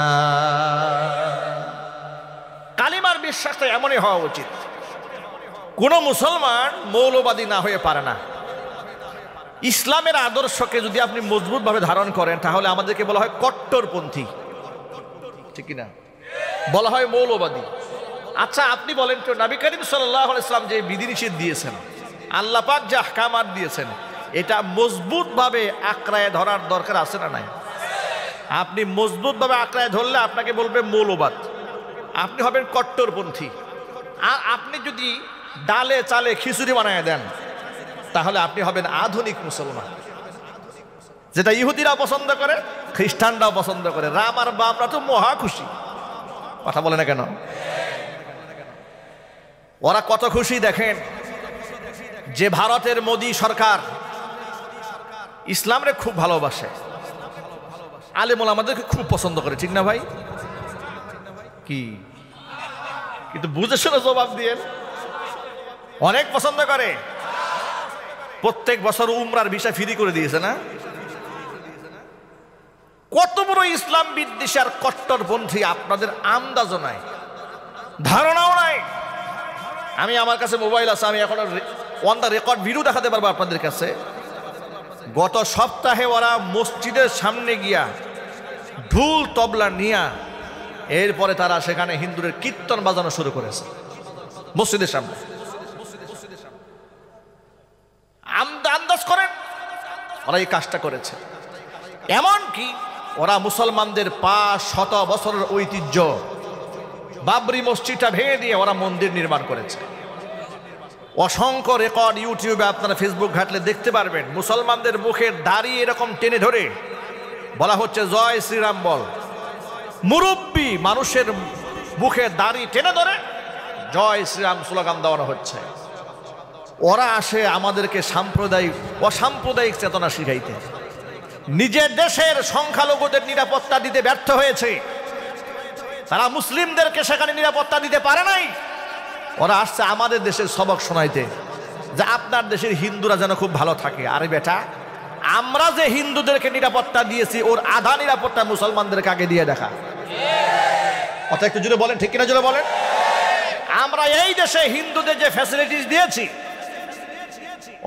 কালিমার বিশ্বাসটা এমনই হওয়া উচিত। কোনো মুসলমান মৌলবাদী না হয়ে পারে না। ইসলামের আদর্শকে যদি আপনি মজবুতভাবে ধারণ করেন তাহলে আমাদেরকে বলা হয় কট্টরপন্থী, ঠিক না? বলা হয় মৌলবাদী। আচ্ছা আপনি বলেন তো, নবী করিম সাল্লাল্লাহু আলাইহি ওয়াসাল্লাম যে বিধিনিষেধ দিয়েছেন, আল্লাহ পাক যে আহকামাত দিয়েছেন, এটা মজবুতভাবে আঁকড়ায় ধরার দরকার আছে না নাই? আপনি মজবুতভাবে আঁকড়ায় ধরলে আপনাকে বলবে মৌলবাদ, আপনি হবেন কট্টরপন্থী। আর আপনি যদি ডালে চালে খিচুড়ি বানায় দেন তাহলে আপনি হবেন আধুনিক মুসলমান, যেটা ইহুদিরা পছন্দ করে, খ্রিস্টানরাও পছন্দ করে। রাম আর বামরা তো মহা খুশি, কথা বলে না কেন? ওরা কত খুশি দেখেন যে ভারতের মোদী সরকার ইসলামরে খুব ভালোবাসে, আলেম ওলামাদেরকে খুব পছন্দ করে, ঠিক না ভাই? কি কিন্তু বুঝে শুনে জবাব দিয়ে অনেক পছন্দ করে। প্রত্যেক বছর উমরার ভিসা ফ্রি করে দিয়েছে না? কত বড় ইসলাম বিদ্বেষী আর কট্টরপন্থী আপনাদের আন্দাজও নাই, ধারণাও নাই। আমি আমার কাছে মোবাইল আছে, আমি এখন অন দ্য রেকর্ড ভিডিও দেখাতে পারবো আপনাদের কাছে। গত সপ্তাহে ওরা মসজিদের সামনে গিয়া ঢোল তবলা নিয়া এরপরে তারা সেখানে হিন্দুদের কীর্তন বাজানো শুরু করেছে মসজিদের সামনে। আন্দাজ করেন ওরা এই কাজটা করেছে। এমন কি ওরা মুসলমানদের 500 বছরের ঐতিহ্য বাবরি মসজিদটা ভেঙে দিয়ে ওরা মন্দির নির্মাণ করেছে। অসংখ্য রেকর্ড ইউটিউবে আপনারা ফেসবুক ঘাটলে দেখতে পারবেন। মুসলমানদের মুখের দাড়ি এরকম টেনে ধরে বলা হচ্ছে জয় শ্রীরাম বল। মুরব্বী মানুষের মুখে দাড়ি টেনে ধরে জয় শ্রীরাম স্লোগান দেওয়ানো হচ্ছে। ওরা আসে আমাদেরকে অসাম্প্রদায়িক চেতনা শিখাইতে। নিজের দেশের সংখ্যালঘুদের নিরাপত্তা দিতে ব্যর্থ হয়েছে, তারা মুসলিমদেরকে সেখানে নিরাপত্তা দিতে পারে নাই। ওরা আসছে আমাদের দেশের সবক শোনাইতে যে আপনার দেশের হিন্দুরা যেন খুব ভালো থাকে। আরে বেটা, আমরা যে হিন্দুদেরকে নিরাপত্তা দিয়েছি ওর আধা নিরাপত্তা মুসলমানদেরকে আগে দিয়ে দেখা। কথা একটু জুড়ে বলেন, ঠিক কিনা জুড়ে বলেন? আমরা এই দেশে হিন্দুদের যে ফ্যাসিলিটিস দিয়েছি,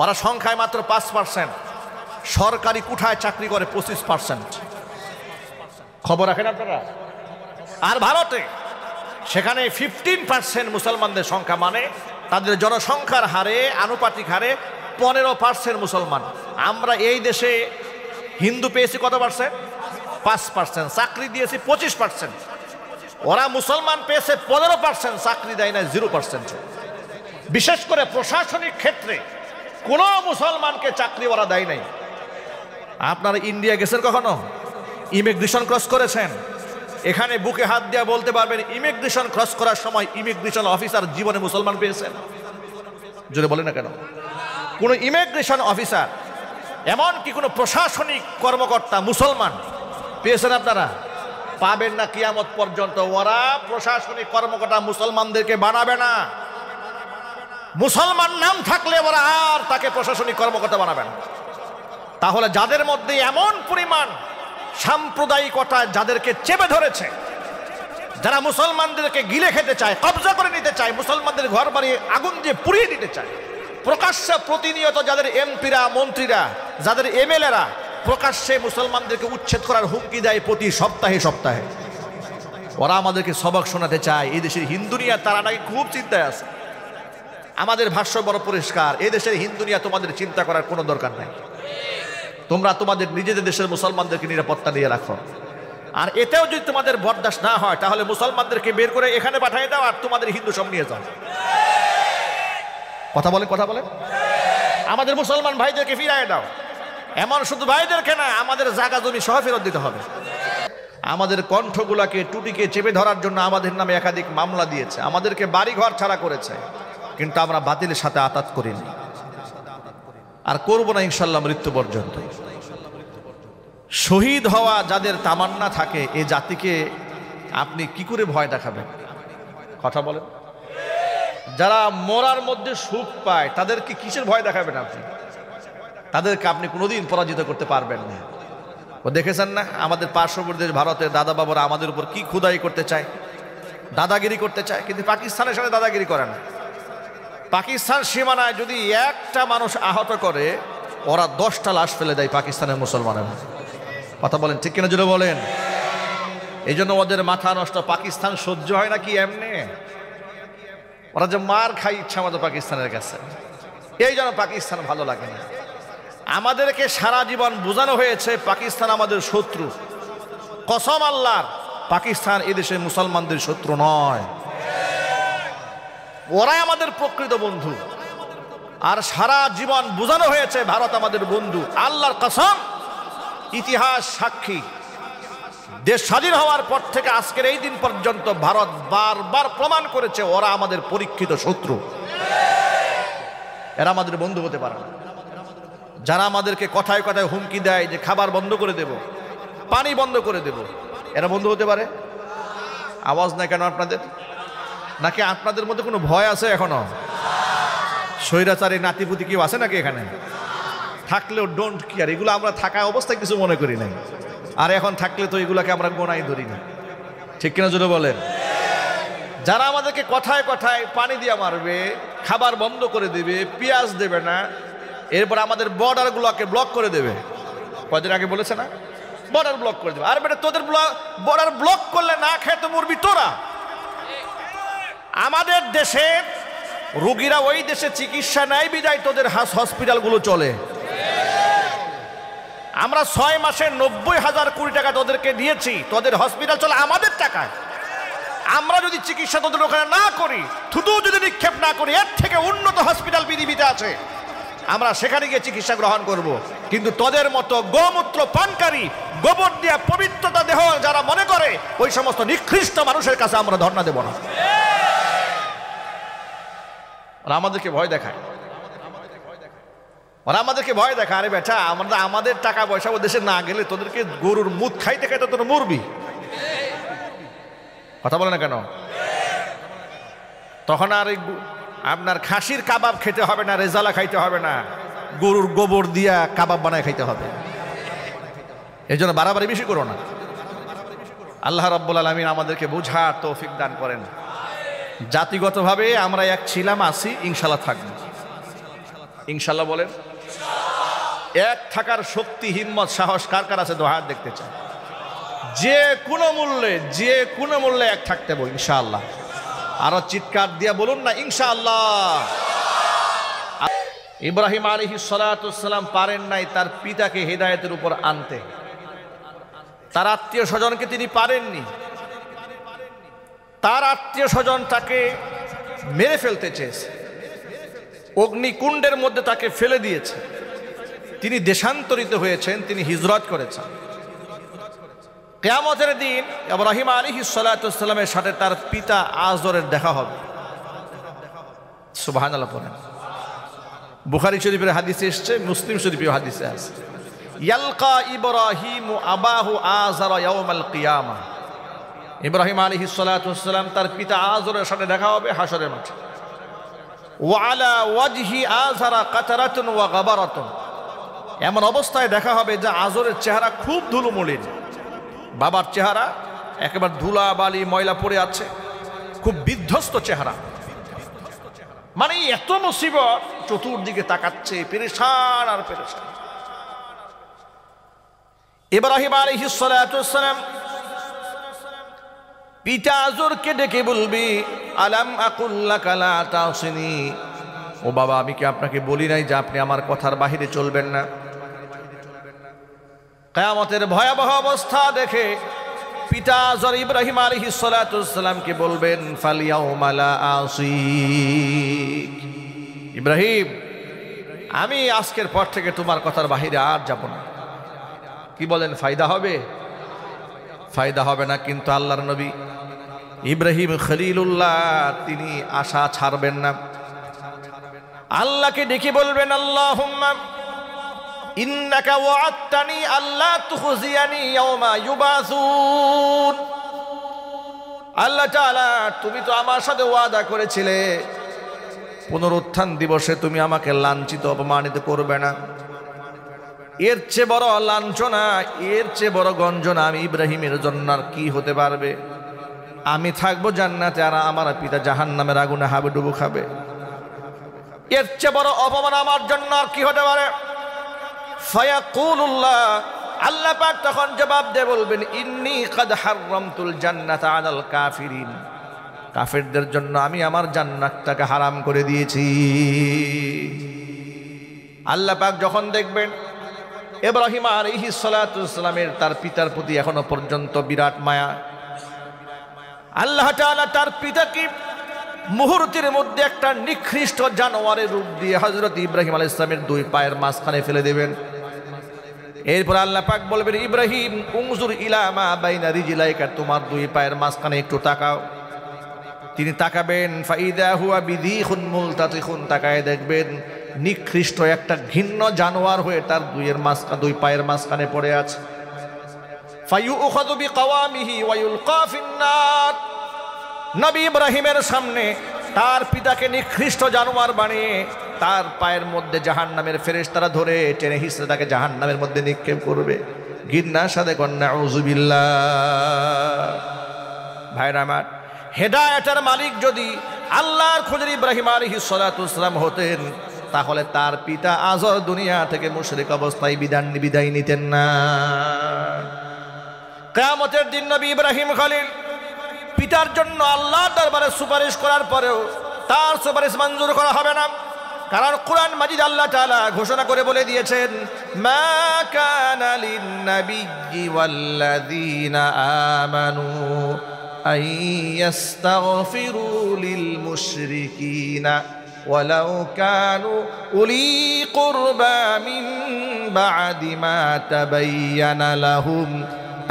ওরা সংখ্যায় মাত্র 5%, সরকারি কোঠায় চাকরি করে 25%। খবর রাখেন আপনারা? আর ভারতে সেখানে 15% মুসলমানদের সংখ্যা, মানে তাদের জনসংখ্যার হারে আনুপাতিক হারে 15% মুসলমান। আমরা এই দেশে হিন্দু পেয়েছি কত পার্সেন্ট? 5%। চাকরি দিয়েছি 25%। ওরা মুসলমান পেয়েছে 15%, চাকরি দেয় না 0%। বিশেষ করে প্রশাসনিক ক্ষেত্রে কোনো মুসলমানকে চাকরি ওরা দেয় নাই। আপনারা ইন্ডিয়া গেছেন কখনো? ইমিগ্রেশন ক্রস করেছেন? এখানে বুকে হাত দিয়ে বলতে পারবেন ইমিগ্রেশন ক্রস করার সময় ইমিগ্রেশন অফিসার জীবনে মুসলমান পেয়েছেন? জোরে বলেন না কেন? কোন ইমিগ্রেশন অফিসার, এমনকি কোনো প্রশাসনিক কর্মকর্তা মুসলমান পেয়েছেন আপনারা? পাবেন না কিয়ামত পর্যন্ত। ওরা প্রশাসনিক কর্মকর্তা মুসলমানদেরকে বানাবে না। মুসলমান নাম থাকলে ওরা আর তাকে প্রশাসনিক কর্মকর্তা বানাবে না। তাহলে যাদের মধ্যে এমন পরিমাণ সাম্প্রদায়িকতা যাদেরকে চেপে ধরেছে, যারা মুসলমানদেরকে গিলে খেতে চায়, কবজা করে নিতে চায়, মুসলমানদের ঘর বাড়ি আগুন দিয়ে পুড়িয়ে দিতে চায়, প্রকাশ্যে প্রতিনিয়ত যাদের এমপিরা, মন্ত্রীরা, যাদের এমএলএরা প্রকাশ্যে মুসলমানদেরকে উচ্ছেদ করার হুমকি দেয় প্রতি সপ্তাহে সপ্তাহে, ওরা আমাদেরকে সবক শোনাতে চায় এই দেশের হিন্দু নিয়ে তারা নাকি খুব চিন্তায় আছে। আমাদের ভাষ্য বড় পরিষ্কার, এই দেশের হিন্দু নিয়ে তোমাদের চিন্তা করার কোনো দরকার নাই। তোমরা তোমাদের নিজেদের দেশের মুসলমানদেরকে নিরাপত্তা দিয়ে রাখো। আর এতেও যদি তোমাদের বরদাস্ত না হয় তাহলে মুসলমানদেরকে বের করে এখানে পাঠিয়ে দাও আর তোমাদের হিন্দু সব নিয়ে যাও। কথা বলে আমাদের মুসলমান ভাইদেরকে ফিরিয়ে দাও। এমন শুধু ভাইদেরকে না, আমাদের জায়গা জমি সহ ফেরত দিতে হবে। আমাদের কণ্ঠগুলাকে টুটিকে চেপে ধরার জন্য আমাদের নামে একাধিক মামলা দিয়েছে, আমাদেরকে বাড়িঘর ছাড়া করেছে, কিন্তু আমরা বাতিলের সাথে আতাত করিনি আর করব না ইনশাল্লাহ মৃত্যু পর্যন্ত। শহীদ হওয়া যাদের তামান্না থাকে, এ জাতিকে আপনি কি করে ভয় দেখাবেন? কথা বলেন। যারা মরার মধ্যে সুখ পায় তাদেরকে কিসের ভয় দেখাবেন আপনি? তাদেরকে আপনি কোনোদিন পরাজিত করতে পারবেন না। ও দেখেছেন না আমাদের পার্শ্ববর্তী দেশ ভারতের দাদা বাবারা আমাদের উপর কি খুদাই করতে চায়, দাদাগিরি করতে চায়, কিন্তু পাকিস্তানের সাথে দাদাগিরি করে না। পাকিস্তান সীমানায় যদি একটা মানুষ আহত করে ওরা 10টা লাশ ফেলে দেয় পাকিস্তানের মুসলমানের। কথা বলেন ঠিক কিনা জুড়ে বলেন। এই জন্য ওদের মাথা নষ্ট। পাকিস্তান সহ্য হয় না কি এমনি, ওরা যে মার খাই ইচ্ছা মতো পাকিস্তানের কাছে, এই জন্য পাকিস্তান ভালো লাগে না। আমাদেরকে সারা জীবন বোঝানো হয়েছে পাকিস্তান আমাদের শত্রু। কসম আল্লাহর, পাকিস্তান এদেশে মুসলমানদের শত্রু নয়, ওরাই আমাদের প্রকৃত বন্ধু। আর সারা জীবন বোঝানো হয়েছে ভারত আমাদের বন্ধু। আল্লাহর কসম, ইতিহাস সাক্ষী, দেশ স্বাধীন হওয়ার পর থেকে আজকের এই দিন পর্যন্ত ভারত বারবার প্রমাণ করেছে ওরা আমাদের পরীক্ষিত শত্রু, এরা আমাদের বন্ধু হতে পারে না। যারা আমাদেরকে কথায় কথায় হুমকি দেয় যে খাবার বন্ধ করে দেব, পানি বন্ধ করে দেব, এরা বন্ধু হতে পারে? আওয়াজ নাই কেন আপনাদের? নাকি আপনাদের মধ্যে কোনো ভয় আছে এখনো? স্বৈরাচারী নাতিপুতি কেউ আছে নাকি এখানে? থাকলেও ডোন্ট কেয়ার, এগুলো আমরা থাকা অবস্থায় কিছু মনে করি নাই, আর এখন থাকলে তো এগুলাকে আমরা গোনাই ধরি না। ঠিক কিনা জোরে বলেন। যারা আমাদেরকে কথায় কথায় পানি দিয়ে মারবে, খাবার বন্ধ করে দেবে, পেঁয়াজ দেবে না, এরপর আমাদের বর্ডারগুলোকে ব্লক করে দেবে, কদিন আগে বলেছে না, বর্ডার ব্লক করে দেবে। আর বেটা তোদের বর্ডার ব্লক করলে না খেয়ে তো মরবি তোরা। আমাদের দেশের রোগীরা ওই দেশে চিকিৎসা নেয় বিদায় তোদের হসপিটালগুলো চলে। আমরা 6 মাসে 90,000 কোটি টাকা তোদেরকে দিয়েছি, তোদের হসপিটাল চলে আমাদের টাকায়। আমরা যদি চিকিৎসা তোদের ওখানে না করি, থুতু যদি নিক্ষেপ না করি, এর থেকে উন্নত হসপিটাল পৃথিবীতে আছে, আমরা সেখানে গিয়ে চিকিৎসা গ্রহণ করব। কিন্তু তোদের মতো গোমূত্র পানকারী, গোবর দিয়া পবিত্রতা দেহ যারা মনে করে, ওই সমস্ত নিকৃষ্ট মানুষের কাছে আমরা ধর্ণা দেব না। ওরা আমাদেরকে ভয় দেখায়, ওরা আমাদেরকে ভয় দেখায়। আরে বেটা, আমাদের টাকা পয়সা ও দেশে না গেলে তোদেরকে গরুর মুখ খাইতে খাইতে তোর মরবি। কথা বলে না কেন? তখন আর আপনার খাসির কাবাব খেতে হবে না, রেজালা খাইতে হবে না, গরুর গোবর দিয়া কাবাব বানায় খাইতে হবে। এই জন্য বাড়াবাড়ি বেশি করো না। আল্লাহ রাব্বুল আলামিন আমাদেরকে বোঝার তৌফিক দান করেন। জাতিগতভাবে আমরা এক ছিলাম, আছি, ইনশাল্লাহ থাকবো। ইনশাল্লাহ বলেন। এক থাকার শক্তি, হিম্মত, সাহস কার কার আছে? দোহাত দেখতে চাই। যে কোনো মূল্যে এক থাকতে বল ইনশাআল্লাহ। আরো চিৎকার দিয়া বলুন না ইনশাআল্লাহ। ইব্রাহিম আলাইহিস সালাতু ওয়াস সালাম পারেন নাই তার পিতাকে হেদায়েতের উপর আনতে, তার আত্মীয় স্বজনকে তিনি পারেননি। তার আত্মীয় স্বজন তাকে মেরে ফেলতে চেয়েছে, অগ্নিকুণ্ডের মধ্যে তাকে ফেলে দিয়েছে। তিনি দেশান্তরিত হয়েছেন, তিনি হিজরত করেছেন। কিয়ামতের দিন ইব্রাহিম আলাইহিস সালাতু ওয়াস সালামের সাথে তার পিতা আজরের দেখা হবে। সুবহানাল্লাহ পড়েন। বুখারী শরীফের হাদিসে এসেছে, মুসলিম শরীফের হাদিসে আছে, ইয়ালকা ইব্রাহিমু আবাহু আযরা ইয়াউমাল কিয়ামা। ইব্রাহিম আলাইহিস সালাতু ওয়াস সালাম তার পিতা আজরের সাথে দেখা হবে হাসরের মাঠে। ওয়া আলা ওয়াজহি আযরা কাতারাতুন ওয়া গাবারাতুন। এমন অবস্থায় দেখা হবে যে আজরের চেহারা খুব ধুলোমলিন, বাবার চেহারা একেবারে ধুলা বালি ময়লা পড়ে আছে, খুব বিধ্বস্ত চেহারা। মানে এত মুসিবত, চতুর্দিকে তাকাচ্ছে, পেরেশান আর পেরেশান। ইব্রাহিম আলাইহিস সালাতু ওয়াস সালাম পিতা আজরকে ডেকে বলবি, আলাম আকুল লাকা লা তাসিনি। ও বাবা, আমি কি আপনাকে বলি নাই যে আপনি আমার কথার বাহিরে চলবেন না? কিয়ামতের ভয়াবহ অবস্থা দেখে পিতা আজর ইব্রাহিম আলাইহিস সালাতু ওয়াস সালামকে বলবেন, ফালিয়াউমা লা আসিক। ইব্রাহিম, আমি আজকের পর থেকে তোমার কথার বাহিরে আর যাব না। কি বলেন, ফায়দা হবে? ফায়দা হবে না। কিন্তু আল্লাহর নবী ইব্রাহিম খলিলুল্লাহ তিনি আশা ছাড়বেন না। আল্লাহকে ডেকে বলবেন, আল্লাহুম্মা ইন্নাকা ওয়া'আদতানি আল্লা তুখজিয়ানি ইয়াওমা ইউবাসুন। আল্লাহ তাআলা, তুমি তো আমার সাথে ওয়াদা করেছিলে পুনরুত্থান দিবসে তুমি আমাকে লাঞ্ছিত অপমানিত করবে না। এর চেয়ে বড় লাঞ্ছনা, এর চেয়ে বড় গঞ্জনা আমি ইব্রাহিমের জন্য আর কি হতে পারবে? আমি থাকবো জান্নাতে আর আমার পিতা জাহান্নামের আগুনে হাবুডুবু খাবে। এর চেয়ে বড় অপমান আমার জন্য আর কি হতে পারে? ফায়াকুলুল্লাহ, আল্লাহ পাক তখন জবাব দিয়ে বলবেন, ইন্নী কাদ হাররামতুল জান্নাতা আলাল কাফিরিন, কাফেরদের জন্য আমি আমার জান্নাতটাকে হারাম করে দিয়েছি। আল্লাহ পাক যখন দেখবেন ইব্রাহিম আলাইহিস সালাতু ওয়াসসালামের তার পিতার প্রতি এখনো পর্যন্ত বিরাট মায়া, আল্লাহ তাআলা তার পিতাকে মুহূর্তের মধ্যে একটা নিকৃষ্ট জানোয়ারের রূপ দিয়ে হযরত ইব্রাহিম আলাইহিস সালামের দুই পায়ের মাঝখানে ফেলে দেবেন। এরপর আল্লাহ পাক বলবেন, ইব্রাহিম উনজুর ইলা মা বাইনা রিজলাইকা, তোমার দুই পায়ের মাঝখানে একটু তাকাও। তিনি তাকাবেন, ফাইদা হুয়া বিদিখুন মুলতাতিখুন, তাকায় দেখবেন নিকৃষ্ট একটা ঘৃণ্য জানোয়ার হয়ে তার দুই পায়ের মাঝখানে পড়ে আছে। ফায়ুখাযু বিকাওয়ামিহি ওয়া ইউলকা ফিন্নার, নবী ইব্রাহিমের সামনে তার পিতাকে নিকৃষ্ট জানোয়ার বানিয়ে তার পায়ের মধ্যে জাহান্নামের ফেরেশতারা ধরে টেনে হিঁচড়ে তাকে জাহান্নামের মধ্যে নিক্ষেপ করবে। ঘৃণার সাথে কন্যা আউযুবিল্লাহ। ভাইরা আমার, হেদায়েতের মালিক যদি আল্লাহর খোঁজের ইব্রাহিম আলাইহিস সালাতু ওয়াসসালাম হতেন, তাহলে তার পিতা আজও দুনিয়া থেকে মুশরিক অবস্থায় বিদায় নিতেন না। কিয়ামতের দিন নবী ইব্রাহিম খলিল পিতার জন্য আল্লাহর দরবারে সুপারিশ করার পরেও তার সুপারিশ মঞ্জুর করা হবে না, কারণ কোরআন মাজিদ আল্লাহ তাআলা ঘোষণা করে বলে দিয়েছেন, মা কানা লিন-নাবিয়্যি ওয়াল্লাযীনা আমানু আন ইস্তাগফিরু লিল-মুশরিকিনা ওয়ালাউ কানু উলি কুরবা মিন বা'দি মা তাবায়্যানা লাহুম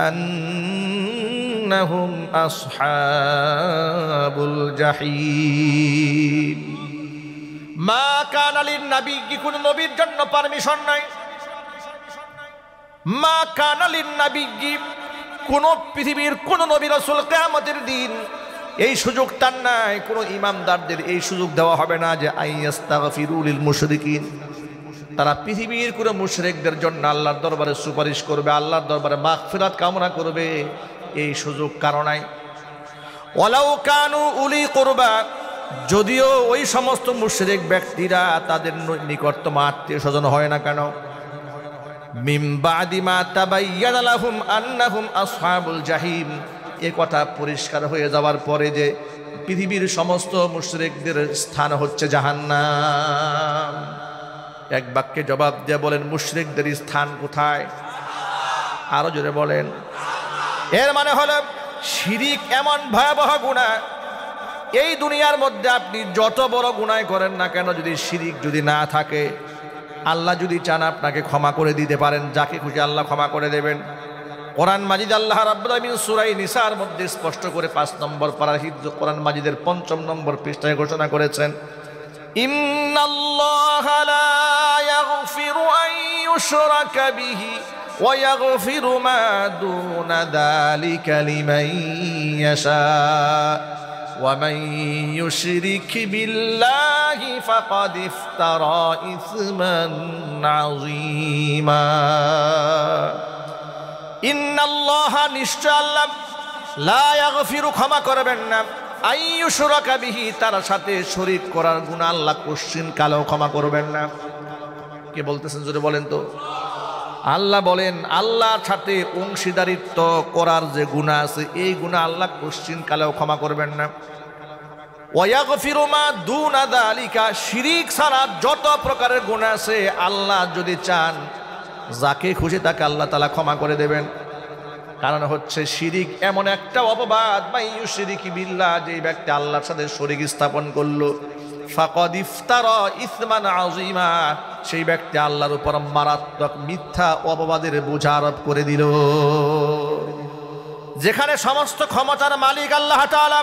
আন্নাহুম আসহাবুল জাহিম। মা কানা লিন-নাবিয়্যি, কোন নবীর জন্য পারমিশন নাই। মা কানা লিন-নাবিয়্যি, কোন পৃথিবীর কোন নবী রাসূল কিয়ামতের দিন এই সুযোগ তার নাই, কোন ইমামদারদের এই সুযোগ দেওয়া হবে না যে আইয়াস্তাগফিরু লিল মুশরিকিন, তারা পৃথিবীর কোন মুশরিকদের জন্য আল্লাহর দরবারে সুপারিশ করবে, আল্লাহর দরবারে মাগফিরাত কামনা করবে, এই সুযোগ কারো নাই। ওয়ালাউ কানু উলি কুরবা, যদিও ওই সমস্ত মুশরিক ব্যক্তিরা তাদের নিকটতম আত্মীয় স্বজন হয় না কেন, মিন বা'দি মা তাবায়্যানা লাহুম আন্নাহুম আসহাবুল জাহিম, এ কথা পরিষ্কার হয়ে যাওয়ার পরে যে পৃথিবীর সমস্ত মুশরিকদের স্থান হচ্ছে জাহান্নাম, এক বাক্যে জবাব দিয়ে বলেন, মুশরিকদের স্থান কোথায়? আরো জোরে বলেন। এর মানে হলো শিরিক এমন ভয়াবহ গুনাহ, এই দুনিয়ার মধ্যে আপনি যত বড় গুনাহ করেন না কেন, যদি শিরিক যদি না থাকে, আল্লাহ যদি চান আপনাকে ক্ষমা করে দিতে পারেন, যাকে খুশি আল্লাহ ক্ষমা করে দেবেন। কোরআন মাজিদ আল্লাহ রাব্বুল আলামিন সূরা নিসার মধ্যে স্পষ্ট করে 5 নম্বর পারার হিফজ কোরআন মাজিদের 5 নম্বর পৃষ্ঠায় ঘোষণা করেছেন, ইন্নাল্লাহা লা ইয়াগফিরু আন ইউশরাকা বিহি ওয়া ইয়াগফিরু মা দুনা যালিকা লিমান ইয়াশা ওয়া মান ইউশরিক বিল্লাহি ফাকাদ ইফতারা ইসমান আযীমা। ইন্নাল্লাহা, নিশ্চয় আল্লাহ, লা ইয়াগফিরু, ক্ষমা করবেন না, আন ইউশরাকা বিহি, তার সাথে শরীক করার গুনাহ আল্লাহ কোশ্চিন কালেও ক্ষমা করবেন না। কে বলতেছেন জোরে বলেন তো? আল্লাহ বলেন, আল্লাহর সাথে অংশীদারিত্ব করার যে গুনাহ আছে, এই গুনাহ আল্লাহ কোশ্চিন কালেও ক্ষমা করবেন না। ওয়া ইয়াগফিরু মা দুনা যালিকা, শিরিক ছাড়া যত প্রকারের গুনাহ আছে, আল্লাহ যদি চান যাকে খুশি তাকে আল্লাহ তাআলা ক্ষমা করে দেবেন। কারণ হচ্ছে শিরিক এমন একটা অপবাদ, মাইয়ুশরিকি বিল্লাহ, যে ব্যক্তি আল্লাহর সাথে শরীক স্থাপন করলো, ফাকাদ ইফতারা ইসমান আযীমা, সেই ব্যক্তি আল্লাহর উপর মারাত্মক মিথ্যা অপবাদের বোঝা আরোপ করে দিল। যেখানে সমস্ত ক্ষমতার মালিক আল্লাহ তাআলা,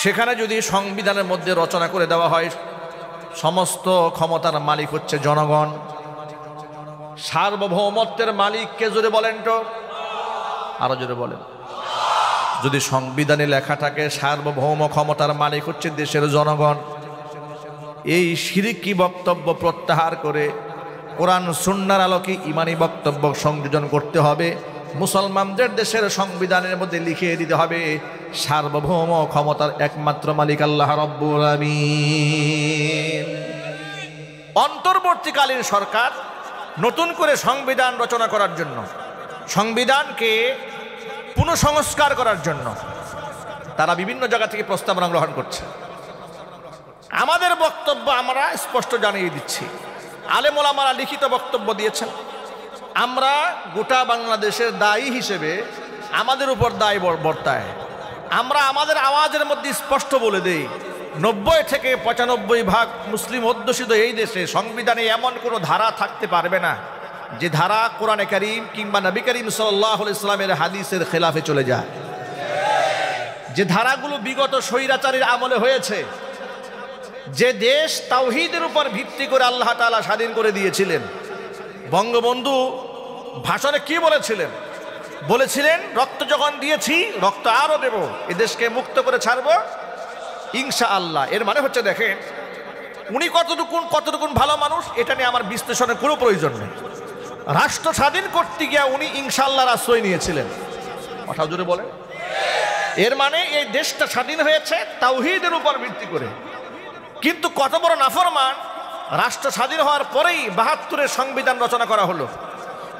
সেখানে যদি সংবিধানের মধ্যে রচনা করে দেওয়া হয় সমস্ত ক্ষমতার মালিক হচ্ছে জনগণ, সার্বভৌমত্বের মালিক কে জোরে বলেন তো? আরো জোরে বলেন। যদি সংবিধানে লেখা থাকে সার্বভৌম ক্ষমতার মালিক হচ্ছে দেশের জনগণ, এই শিরকি বক্তব্য প্রত্যাহার করে কোরআন সুন্নাহর আলোকে ঈমানি বক্তব্য সংযোজন করতে হবে। মুসলমানদের দেশের সংবিধানের মধ্যে লিখিয়ে দিতে হবে সার্বভৌম ক্ষমতার একমাত্র মালিক আল্লাহ রাব্বুল আমিন। অন্তর্বর্তীকালীন সরকার নতুন করে সংবিধান রচনা করার জন্য, সংবিধানকে পুনঃসংস্কার করার জন্য তারা বিভিন্ন জায়গা থেকে প্রস্তাবনা গ্রহণ করছে। আমাদের বক্তব্য আমরা স্পষ্ট জানিয়ে দিচ্ছি, আলেম ওলামারা লিখিত বক্তব্য দিয়েছেন। আমরা গোটা বাংলাদেশের দায়ী হিসেবে আমাদের উপর দায় বর্তায়। আমরা আমাদের আওয়াজের মধ্যে স্পষ্ট বলে দেই, 90 থেকে 95% মুসলিম অধ্যুষিত এই দেশে সংবিধানে এমন কোনো ধারা থাকতে পারবে না যে ধারা কোরআনে কারীম কিংবা নবী করিম সাল্লাল্লাহু আলাইহি ওয়াসাল্লামের হাদিসের খেলাফে চলে যায়। যে ধারাগুলো বিগত স্বৈরাচারীর আমলে হয়েছে, যে দেশ তাওহীদের উপর ভিত্তি করে আল্লাহ তাআলা স্বাধীন করে দিয়েছিলেন। বঙ্গবন্ধু ভাষণে কি বলেছিলেন? বলেছিলেন, রক্ত যখন দিয়েছি রক্ত আরো দেব, এ দেশকে মুক্ত করে ছাড়বো ইনশাআল্লাহ। এর মানে হচ্ছে দেখেন উনি কতটুকুন ভালো মানুষ, এটা নিয়ে আমার বিশ্লেষণের কোনো প্রয়োজন নেই। রাষ্ট্র স্বাধীন করতে গিয়ে উনি ইনশাআল্লাহর আশ্রয় নিয়েছিলেন। কথা জোরে বলে। এর মানে এই দেশটা স্বাধীন হয়েছে তাওহীদের উপর ভিত্তি করে। কিন্তু কত বড় নাফরমান, রাষ্ট্র স্বাধীন হওয়ার পরেই ৭২-এর সংবিধান রচনা করা হলো।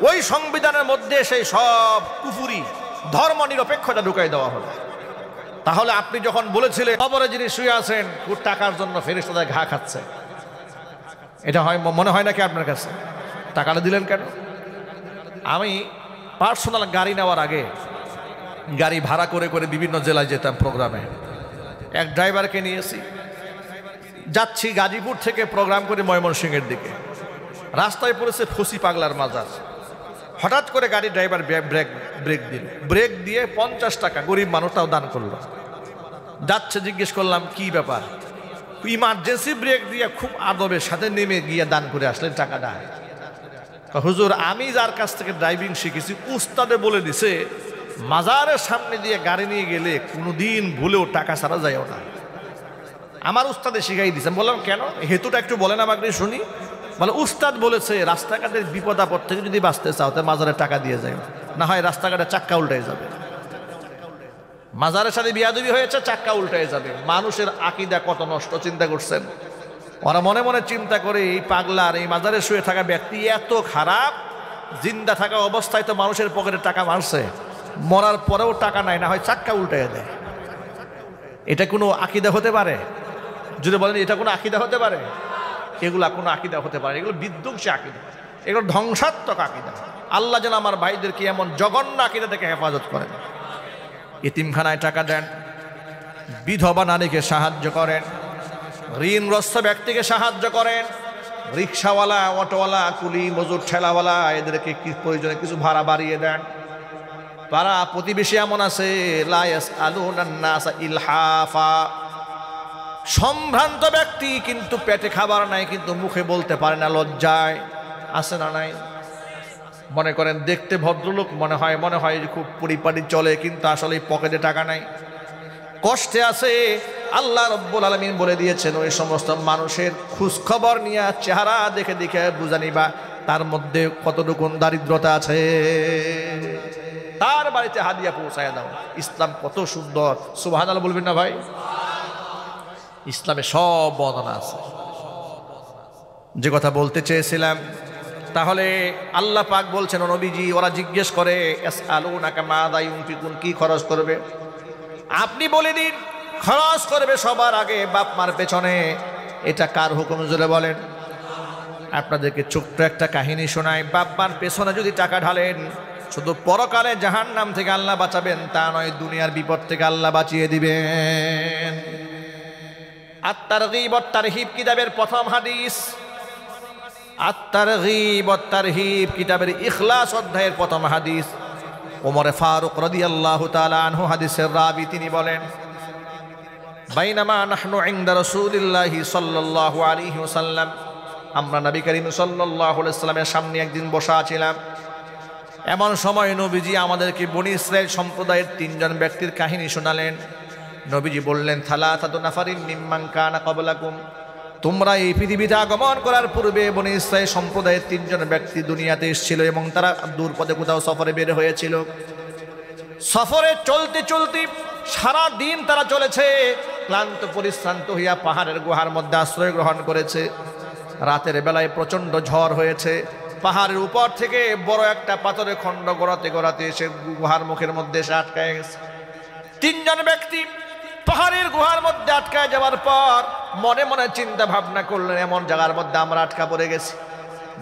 ওই সংবিধানের মধ্যে সেই সব কুফুরি ধর্ম নিরপেক্ষতা ঢুকাই দেওয়া হলো। তাহলে আপনি যখন বলেছিলেন কবরে যিনি শুয়ে আছেন টাকার জন্য ফেরেশতাদের ঘা খাচ্ছে, এটা হয় মনে হয় নাকি আপনার কাছে? টাকাটা দিলেন কেন? আমি পার্সোনাল গাড়ি নেওয়ার আগে গাড়ি ভাড়া করে করে বিভিন্ন জেলায় যেতাম প্রোগ্রামে। এক ড্রাইভারকে নিয়েছি, যাচ্ছি গাজীপুর থেকে প্রোগ্রাম করে ময়মনসিংহের দিকে। রাস্তায় পড়েছে ফসি পাগলার মাজার। হঠাৎ করে গাড়ি ড্রাইভার ব্রেক দিয়ে 50 টাকা গরিব মানুষটাও দান করলো। যাচ্ছে, জিজ্ঞেস করলাম কি ব্যাপার? ইমার্জেন্সি ব্রেক দিয়ে খুব আদবের সাথে নেমে গিয়ে দান করে আসলেন টাকাটা। হুজুর, আমি যার কাছ থেকে ড্রাইভিং শিখেছি উস্তাদে বলে দিছে মাজারের সামনে দিয়ে গাড়ি নিয়ে গেলে কোনোদিন ভুলেও টাকা ছাড়া যায়ও না। আমার উস্তাদে শিখাই দিয়েছেন। বললাম কেন, হেতুটা একটু বলেন আমাকে শুনি। বলে উস্তাদ বলেছে রাস্তাঘাটের বিপদ আপদ থেকে যদি বাঁচতে চাও তো মাজারে টাকা দিয়ে যায়, না হয় রাস্তাঘাটে চাক্কা উল্টে যাবে। মাজারের সাথে বিয়াদবি হয়েছে, চাক্কা উল্টে যাবে। মানুষের আকীদা কত নষ্ট, চিন্তা করছেন? ওরা মনে মনে চিন্তা করে এই পাগলার এই মাজারে শুয়ে থাকা ব্যক্তি এত খারাপ, জিন্দা থাকা অবস্থায় তো মানুষের পকেটে টাকা মারছে, মরার পরেও টাকা নাই, না হয় চাক্কা উল্টে দেয়। এটা কোনো আকীদা হতে পারে? যদি বলেন এটা কোনো আকীদা হতে পারে? এগুলা কোনো আকীদা হতে পারে? এগুলো বিধ্বংসী আকীদা, এগুলো ধ্বংসাত্মক আকীদা। আল্লাহ যেন আমার ভাইদেরকে এমন জঘন্য আকীদা থেকে হেফাজত করেন। এতিমখানায় টাকা দেন, বিধবা নারীকে সাহায্য করেন, ঋণগ্রস্ত ব্যক্তিকে সাহায্য করেন, রিক্সাওয়ালা, অটোওয়ালা, কুলি মজুর, ঠেলাওয়ালা এদেরকে কি প্রয়োজনে কিছু ভাড়া বাড়িয়ে দেন। পাড়া প্রতিবেশী এমন আছে লা ইয়াসআলুনান নাসা ইলহাফা, সম্ভ্রান্ত ব্যক্তি কিন্তু পেটে খাবার নাই, কিন্তু মুখে বলতে পারে না লজ্জায়। আছে না নাই? মনে করেন দেখতে ভদ্রলোক মনে হয় খুব পরিপাটি চলে, কিন্তু আসলে পকেটে টাকা নাই, কষ্টে আছে। আল্লাহ রাব্বুল আলামিন বলে দিয়েছেন ওই সমস্ত মানুষের খোঁজ খবর নিয়ে চেহারা দেখে দেখে বুঝা নিবা তার মধ্যে কতটুকু দারিদ্রতা আছে। তার বাড়িতে হাদিয়া পৌঁছায় দাও। ইসলাম কত সুন্দর, সুবহানাল্লাহ বলবেন না ভাই? ইসলামে সব বর্ণনা আছে। যে কথা বলতে চেয়েছিলাম, তাহলে আল্লাহ পাক বলছেন নবীজি, ওরা জিজ্ঞেস করে ইয়াসআলুনাকা মাযা ইউনফিকুন, কি খরচ করবে? আপনি বলে দিন খরচ করবে সবার আগে বাপ মার পেছনে। এটা কার হুকুম জোরে বলেন? আপনাদেরকে ছোট্ট একটা কাহিনী শোনাই। বাপ মার পেছনে যদি টাকা ঢালেন, শুধু পরকালে জাহান্নাম থেকে আল্লাহ বাঁচাবেন তা নয়, দুনিয়ার বিপদ থেকে আল্লাহ বাঁচিয়ে দিবেন। আত-তারগীব ওয়াত তারহিব কিতাবের প্রথম হাদিস, আত-তারগীব ওয়াত তারহিব কিতাবের ইখলাস অধ্যায়ের প্রথম হাদিস। ওমর ফারুক রাদিয়াল্লাহু তাআলা আনহু হাদিসের রাবি, তিনি বলেন, বাইনামা নাহনু ইনদা রাসূলিল্লাহি সাল্লাল্লাহু আলাইহি ওয়াসাল্লাম, আমরা নবী করিম সাল্লাল্লাহু আলাইহি ওয়াসাল্লামের সামনে একদিন বসা ছিলাম। এমন সময় নবীজি আমাদেরকে বনি ইসরাইল সম্প্রদায়ের 3 জন ব্যক্তির কাহিনী শোনালেন। নবীজি বললেন, থালাথাতু নাফারিন মিম্মান কানা ক্বাবলাকুম, তোমরা এই পৃথিবীতে আগমন করার পূর্বে বনী ইসরাইল সম্প্রদায়ের 3 জন ব্যক্তি দুনিয়াতে এসেছিল এবং তারা দূর পথে কোথাও সফরে বের হয়েছিল। সফরে চলতে চলতে সারা দিন তারা চলেছে, ক্লান্ত পরিশ্রান্ত হইয়া পাহাড়ের গুহার মধ্যে আশ্রয় গ্রহণ করেছে। রাতের বেলায় প্রচণ্ড ঝড় হয়েছে, পাহাড়ের উপর থেকে বড় একটা পাথরের খণ্ড গড়াতে গড়াতে এসে গুহার মুখের মধ্যে এসে আটকায় গেছে। 3 জন ব্যক্তি পাহাড়ের গুহার মধ্যে আটকায় যাওয়ার পর মনে মনে চিন্তা ভাবনা করলেন, এমন জায়গার মধ্যে আমরা আটকা পড়ে গেছি,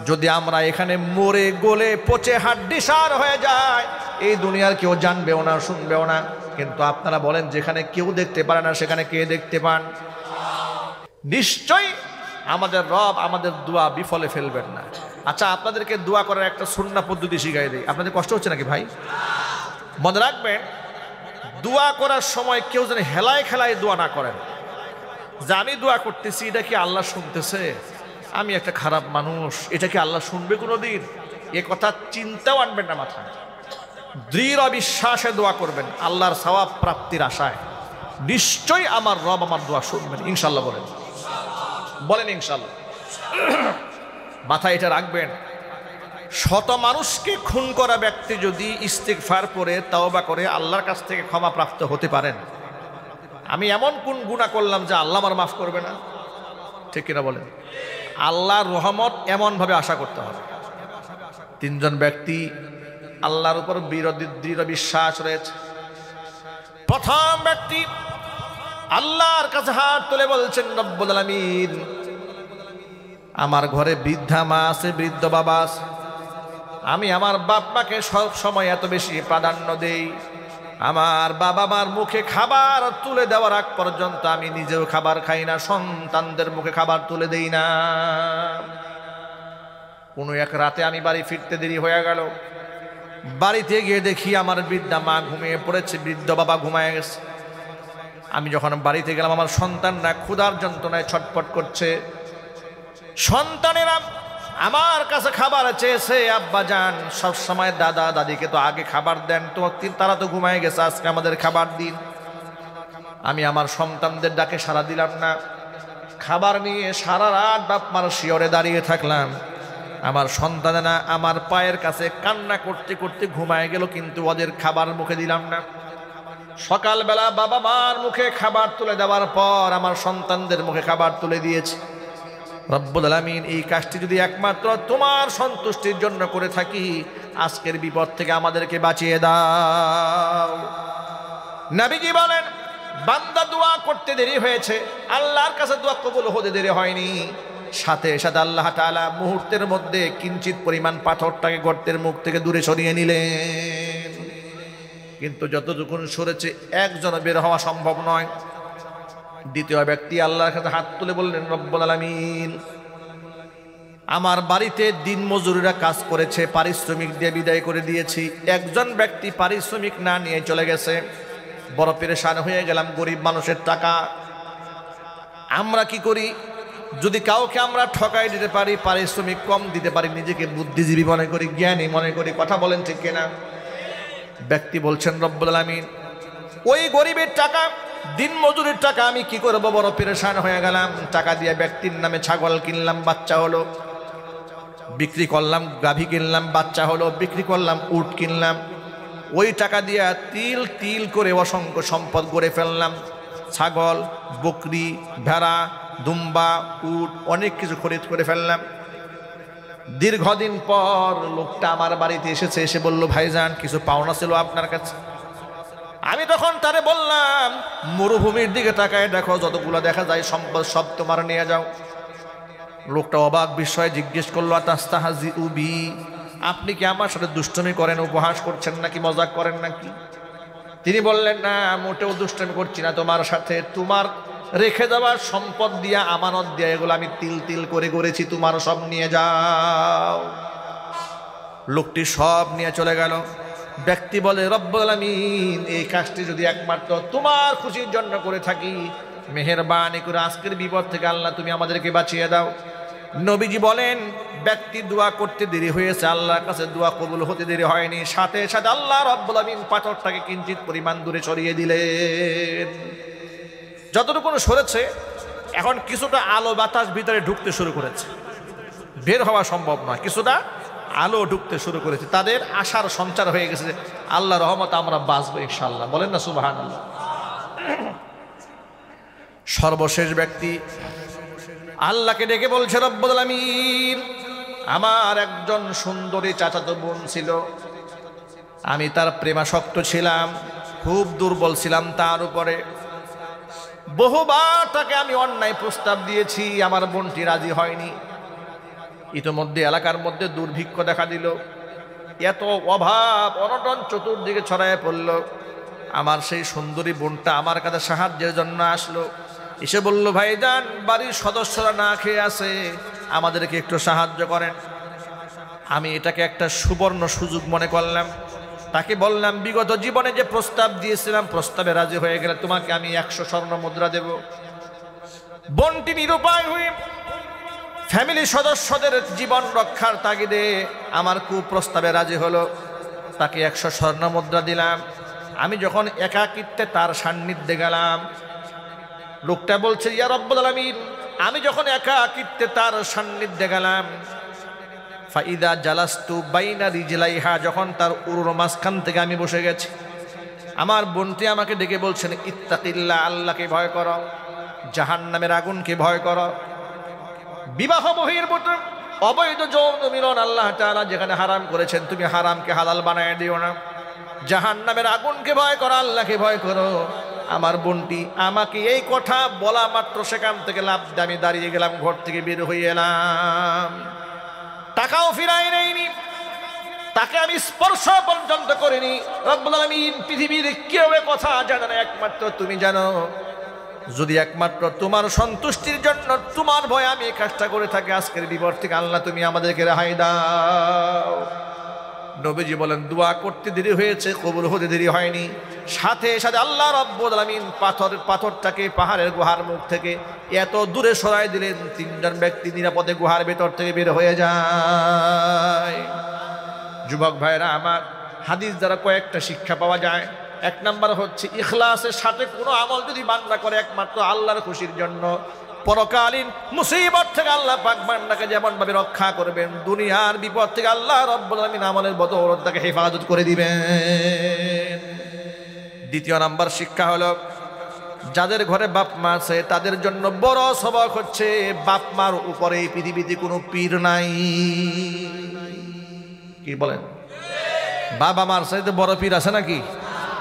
যদি আমরা এখানে মরে গলে পচে হাড্ডিসার হয়ে যায় এই দুনিয়ার কেউ জানবেও না, শুনবেও না। কিন্তু আপনারা বলেন, যেখানে কেউ দেখতে পারে না সেখানে কে দেখতে পান? নিশ্চয়ই আমাদের রব আমাদের দোয়া বিফলে ফেলবেন না। আচ্ছা, আপনাদেরকে দোয়া করার একটা সুন্নাহ পদ্ধতি শিখাই দিই। আপনাদের কষ্ট হচ্ছে নাকি ভাই? মনে রাখবেন, দোয়া করার সময় কেউ যেন হেলায় খেলায় দোয়া না করেন, যে আমি দোয়া করতেছি এটা কি আল্লাহ শুনতেছে, আমি একটা খারাপ মানুষ, এটা কি আল্লাহ শুনবে কোনোদিন, এ কথা চিন্তাও আনবেন না মাথায়। দৃঢ় বিশ্বাসে দোয়া করবেন আল্লাহর সওয়াব প্রাপ্তির আশায়, নিশ্চয়ই আমার রব আমার দোয়া শুনবেন ইনশাল্লাহ। বলেন বলেন ইনশাল্লাহ। মাথায় এটা রাখবেন, শত মানুষকে খুন করা ব্যক্তি যদি ইস্তিগফার করে তওবা করে আল্লাহর কাছ থেকে ক্ষমা প্রাপ্ত হতে পারেন, আমি এমন কোন গুনাহ করলাম যে আল্লাহ আমার মাফ করবে না? ঠিক কিনা বলেন? আল্লাহর রহমত এমনভাবে আশা করতে হবে। 3 জন ব্যক্তি আল্লাহর উপর দৃঢ় বিশ্বাস রয়েছে। প্রথম ব্যক্তি আল্লাহর কাছে হাত তুলে বলছেন, রব্বুল আলামিন, আমার ঘরে বৃদ্ধা মা আছে, বৃদ্ধ বাবা আছে, আমি আমার বাপ মাকে সব সময় এত বেশি প্রাধান্য দেই, আমার বাবা মার মুখে খাবার তুলে দেওয়ার আগ পর্যন্ত আমি নিজেও খাবার খাই না, সন্তানদের মুখে খাবার তুলে দেই না। কোনো এক রাতে আমি বাড়ি ফিরতে দেরি হয়ে গেল, বাড়িতে গিয়ে দেখি আমার বৃদ্ধা মা ঘুমিয়ে পড়েছে, বৃদ্ধ বাবা ঘুমায় গেছে। আমি যখন বাড়িতে গেলাম, আমার সন্তানরা ক্ষুধার যন্ত্রণায় ছটফট করছে। সন্তানেরা আমার কাছে খাবার চেয়েছে, আব্বা যান সব সময় দাদা দাদিকে তো আগে খাবার দেন, তো তারা তো ঘুমায় গেছে, আজকে আমাদের খাবার দিন। আমি আমার সন্তানদের ডাকে সাড়া দিলাম না, খাবার নিয়ে সারা রাত বাপ মার শিয়রে দাঁড়িয়ে থাকলাম। আমার সন্তানেরা আমার পায়ের কাছে কান্না করতে করতে ঘুমায় গেল, কিন্তু ওদের খাবার মুখে দিলাম না। সকালবেলা বাবা মার মুখে খাবার তুলে দেওয়ার পর আমার সন্তানদের মুখে খাবার তুলে দিয়েছে। রব্বুল আলামিন, এই কাজটি যদি একমাত্র তোমার সন্তুষ্টির জন্য করে থাকি, আজকের বিপদ থেকে আমাদেরকে বাঁচিয়ে দাও। নবীজি বলেন, বান্দা দোয়া করতে দেরি হয়েছে, আল্লাহর কাছে দোয়া কবুল হতে দেরি হয়নি, সাথে সাথে আল্লাহ তাআলা মুহূর্তের মধ্যে কিঞ্চিত পরিমাণ পাথরটাকে গর্তের মুখ থেকে দূরে সরিয়ে নিলেন। কিন্তু যতটুকুন সরেছে একজন বের হওয়া সম্ভব নয়। দ্বিতীয় ব্যক্তি আল্লাহর কাছে হাত তুলে বললেন, রব্বুল আলামিন, আমার বাড়িতে দিন মজুরিরা কাজ করেছে, পারিশ্রমিক দিয়ে বিদায় করে দিয়েছি, একজন ব্যক্তি পারিশ্রমিক না নিয়ে চলে গেছে, বড় পেরেশান হয়ে গেলাম, গরিব মানুষের টাকা। আমরা কি করি, যদি কাউকে আমরা ঠকাই দিতে পারি, পারিশ্রমিক কম দিতে পারি, নিজেকে বুদ্ধিজীবী মনে করি, জ্ঞানী মনে করি, কথা বলেন ঠিক কিনা? ব্যক্তি বলছেন, রব্বুল আলামিন, ওই গরিবের টাকা, দিন মজুরির টাকা আমি কি করব, বড় পেরেশান হয়ে গেলাম। টাকা দিয়ে ব্যক্তির নামে ছাগল কিনলাম, বাচ্চা হলো, বিক্রি করলাম, গাভী কিনলাম, বাচ্চা হলো, বিক্রি করলাম, উট কিনলাম, ওই টাকা দিয়ে তিল তিল করে অসংখ্য সম্পদ গড়ে ফেললাম, ছাগল, বকরি, ভেড়া, দুম্বা, উট, অনেক কিছু খরিদ করে ফেললাম। দীর্ঘদিন পর লোকটা আমার বাড়িতে এসেছে, এসে বলল, ভাইজান কিছু পাওনা ছিল আপনার কাছে। আমি তখন তারে বললাম, মরুভূমির দিকে তাকায় দেখো, যতগুলো দেখা যায় সম্পদ সব তোমার নিয়ে যাও। লোকটা অবাক বিস্ময়ে জিজ্ঞেস করলো, আতাস্তাহজিউ বি, আপনি কি আমার সাথে দুষ্টুমি করেন, উপহাস করছেন নাকি, মজাক করেন নাকি? তিনি বললেন, না মোটেও দুষ্টুমি করছি না তোমার সাথে, তোমার রেখে দেওয়ার সম্পদ দিয়া, আমানত দিয়া, এগুলো আমি তিল তিল করে গড়েছি, তোমার সব নিয়ে যাও। লোকটি সব নিয়ে চলে গেল। ব্যক্তি বলে, রব্বুল আলামিন, এই কাজটি যদি একমাত্র তোমার খুশির জন্য করে থাকি, মেহেরবানি করে আজকের বিপদ থেকে আল্লাহ তুমি আমাদেরকে বাঁচিয়ে দাও। নবীজি বলেন, ব্যক্তি দোয়া করতে দেরি হয়েছে, আল্লাহর কাছে দোয়া কবুল হতে দেরি হয়নি, সাথে সাথে আল্লাহ রব্বুল আলামিন পাথরটাকে কিঞ্চিত পরিমাণ দূরে সরিয়ে দিলেন। যতটুকু সরেছে এখন কিছুটা আলো বাতাস ভিতরে ঢুকতে শুরু করেছে, বের হওয়া সম্ভব নয়, কিছুটা আলো ঢুকতে শুরু করেছে, তাদের আশার সঞ্চার হয়ে গেছে, আল্লাহ রহমত আমরা বাঁচবো ইনশাআল্লাহ। বলেন না সুবহানাল্লাহ। সর্বশেষ ব্যক্তি আল্লাহকে ডেকে বলছে, রব্বুল আলামিন, আমার একজন সুন্দরী চাচাতো বোন ছিল, আমি তার প্রেমাসক্ত ছিলাম, খুব দুর্বল ছিলাম তার উপরে, বহুবার তাকে আমি অন্যায় প্রস্তাব দিয়েছি, আমার বোনটি রাজি হয়নি। ইতিমধ্যে এলাকার মধ্যে দুর্ভিক্ষ দেখা দিল, এত অভাব অনটন চতুর্দিকে ছড়ায় পড়ল। আমার সেই সুন্দরী বোনটা আমার কাছে সাহায্যের জন্য আসলো, এসে বলল, ভাইজান, বাড়ির সদস্যরা না খেয়ে আছে, আমাদেরকে একটু সাহায্য করেন। আমি এটাকে একটা সুবর্ণ সুযোগ মনে করলাম, তাকে বললাম, বিগত জীবনে যে প্রস্তাব দিয়েছিলাম প্রস্তাবে রাজি হয়ে গেলে তোমাকে আমি 100 স্বর্ণ মুদ্রা দেব। বোনটি নিরুপায় হয়ে ফ্যামিলি সদস্যদের জীবন রক্ষার তাগিদে আমার কুপ্রস্তাবে রাজি হলো, তাকে 100 স্বর্ণ মুদ্রা দিলাম। আমি যখন একাকিত্বে তার সান্নিধ্যে গেলাম, লোকটা বলছে, ইয়া রব্বুল আলামিন, আমি যখন একাকিত্বে তার সান্নিধ্যে গেলাম, ফাইদা জালাস্তু বাইনা রিজলাইহা, যখন তার উরুর মাঝখান থেকে আমি বসে গেছি, আমার বোনটি আমাকে ডেকে বলছেন, ইত্তাকিল্লাহ, আল্লাহকে ভয় করো, জাহান্নামের আগুনকে ভয় করো। বিবাহ বহির্ভূত অবৈধ যৌন মিলন আল্লাহ তাআলা যেখানে হারাম করেছেন, তুমি হারামকে হালাল বানায় দিও না। জাহান্নামের আগুনকে ভয় করো, আল্লাহকে ভয় করো। আমার বোনটি আমাকে এই কথা বলা মাত্র সেখান থেকে লাফ দিয়ে আমি দাঁড়িয়ে গেলাম, ঘর থেকে বের হয়ে এলাম, টাকাও ফিরাই নেইনি, তাকে আমি স্পর্শ পর্যন্ত করিনি। রব্বুল আলামিন, পৃথিবীর কেউ এ কথা জানে না, একমাত্র তুমি জানো। যদি একমাত্র তোমার সন্তুষ্টির জন্য, তোমার ভয়ে আমি এই কাজটা করে থাকি, আজকের বিপদ থেকে আল্লাহ তুমি আমাদেরকে রেহাই দাও। নবীজি বলেন, দোয়া করতে দেরি হয়েছে, কবুল হতে দেরি হয়নি। সাথে সাথে আল্লাহ রাব্বুল আলামিন পাথরটাকে পাহাড়ের গুহার মুখ থেকে এত দূরে সরাই দিলেন, 3 জন ব্যক্তি নিরাপদে গুহার ভেতর থেকে বের হয়ে যায়। যুবক ভাইরা আমার, হাদিস দ্বারা কয়েকটা শিক্ষা পাওয়া যায়। 1 নাম্বার হচ্ছে, ইখলাসের সাথে কোনো আমল যদি বান্দা করে একমাত্র আল্লাহর খুশির জন্য, পরকালীন মুসিবত থেকে আল্লাহ পাক বান্দাকে যেমন ভাবে রক্ষা করবেন, দুনিয়ার বিপদ থেকে আল্লাহ রাব্বুল আলামিন আমলের বদৌলতে তাকে হেফাজত করে দিবেন। 2 নাম্বার শিক্ষা হলো, যাদের ঘরে বাপ মা আছে তাদের জন্য বড় সবক হচ্ছে, বাপ মার উপরে এই পৃথিবীতে কোনো পীর নাই। কি বলেন? বাবা মার চাইতে বড় পীর আছে নাকি?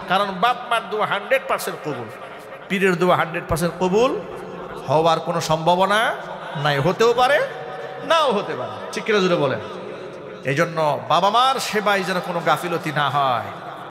কারণ বাপ মার দোয়া 100% কবুল, পীরের দোয়া 100% কবুল হওয়ার কোনো সম্ভাবনা নাই, হতেও পারে নাও হতে পারে। ঠিক কিনা জুড়ে বলেন। এই জন্য বাবা মার সেবায় যেন কোনো গাফিলতি না হয়।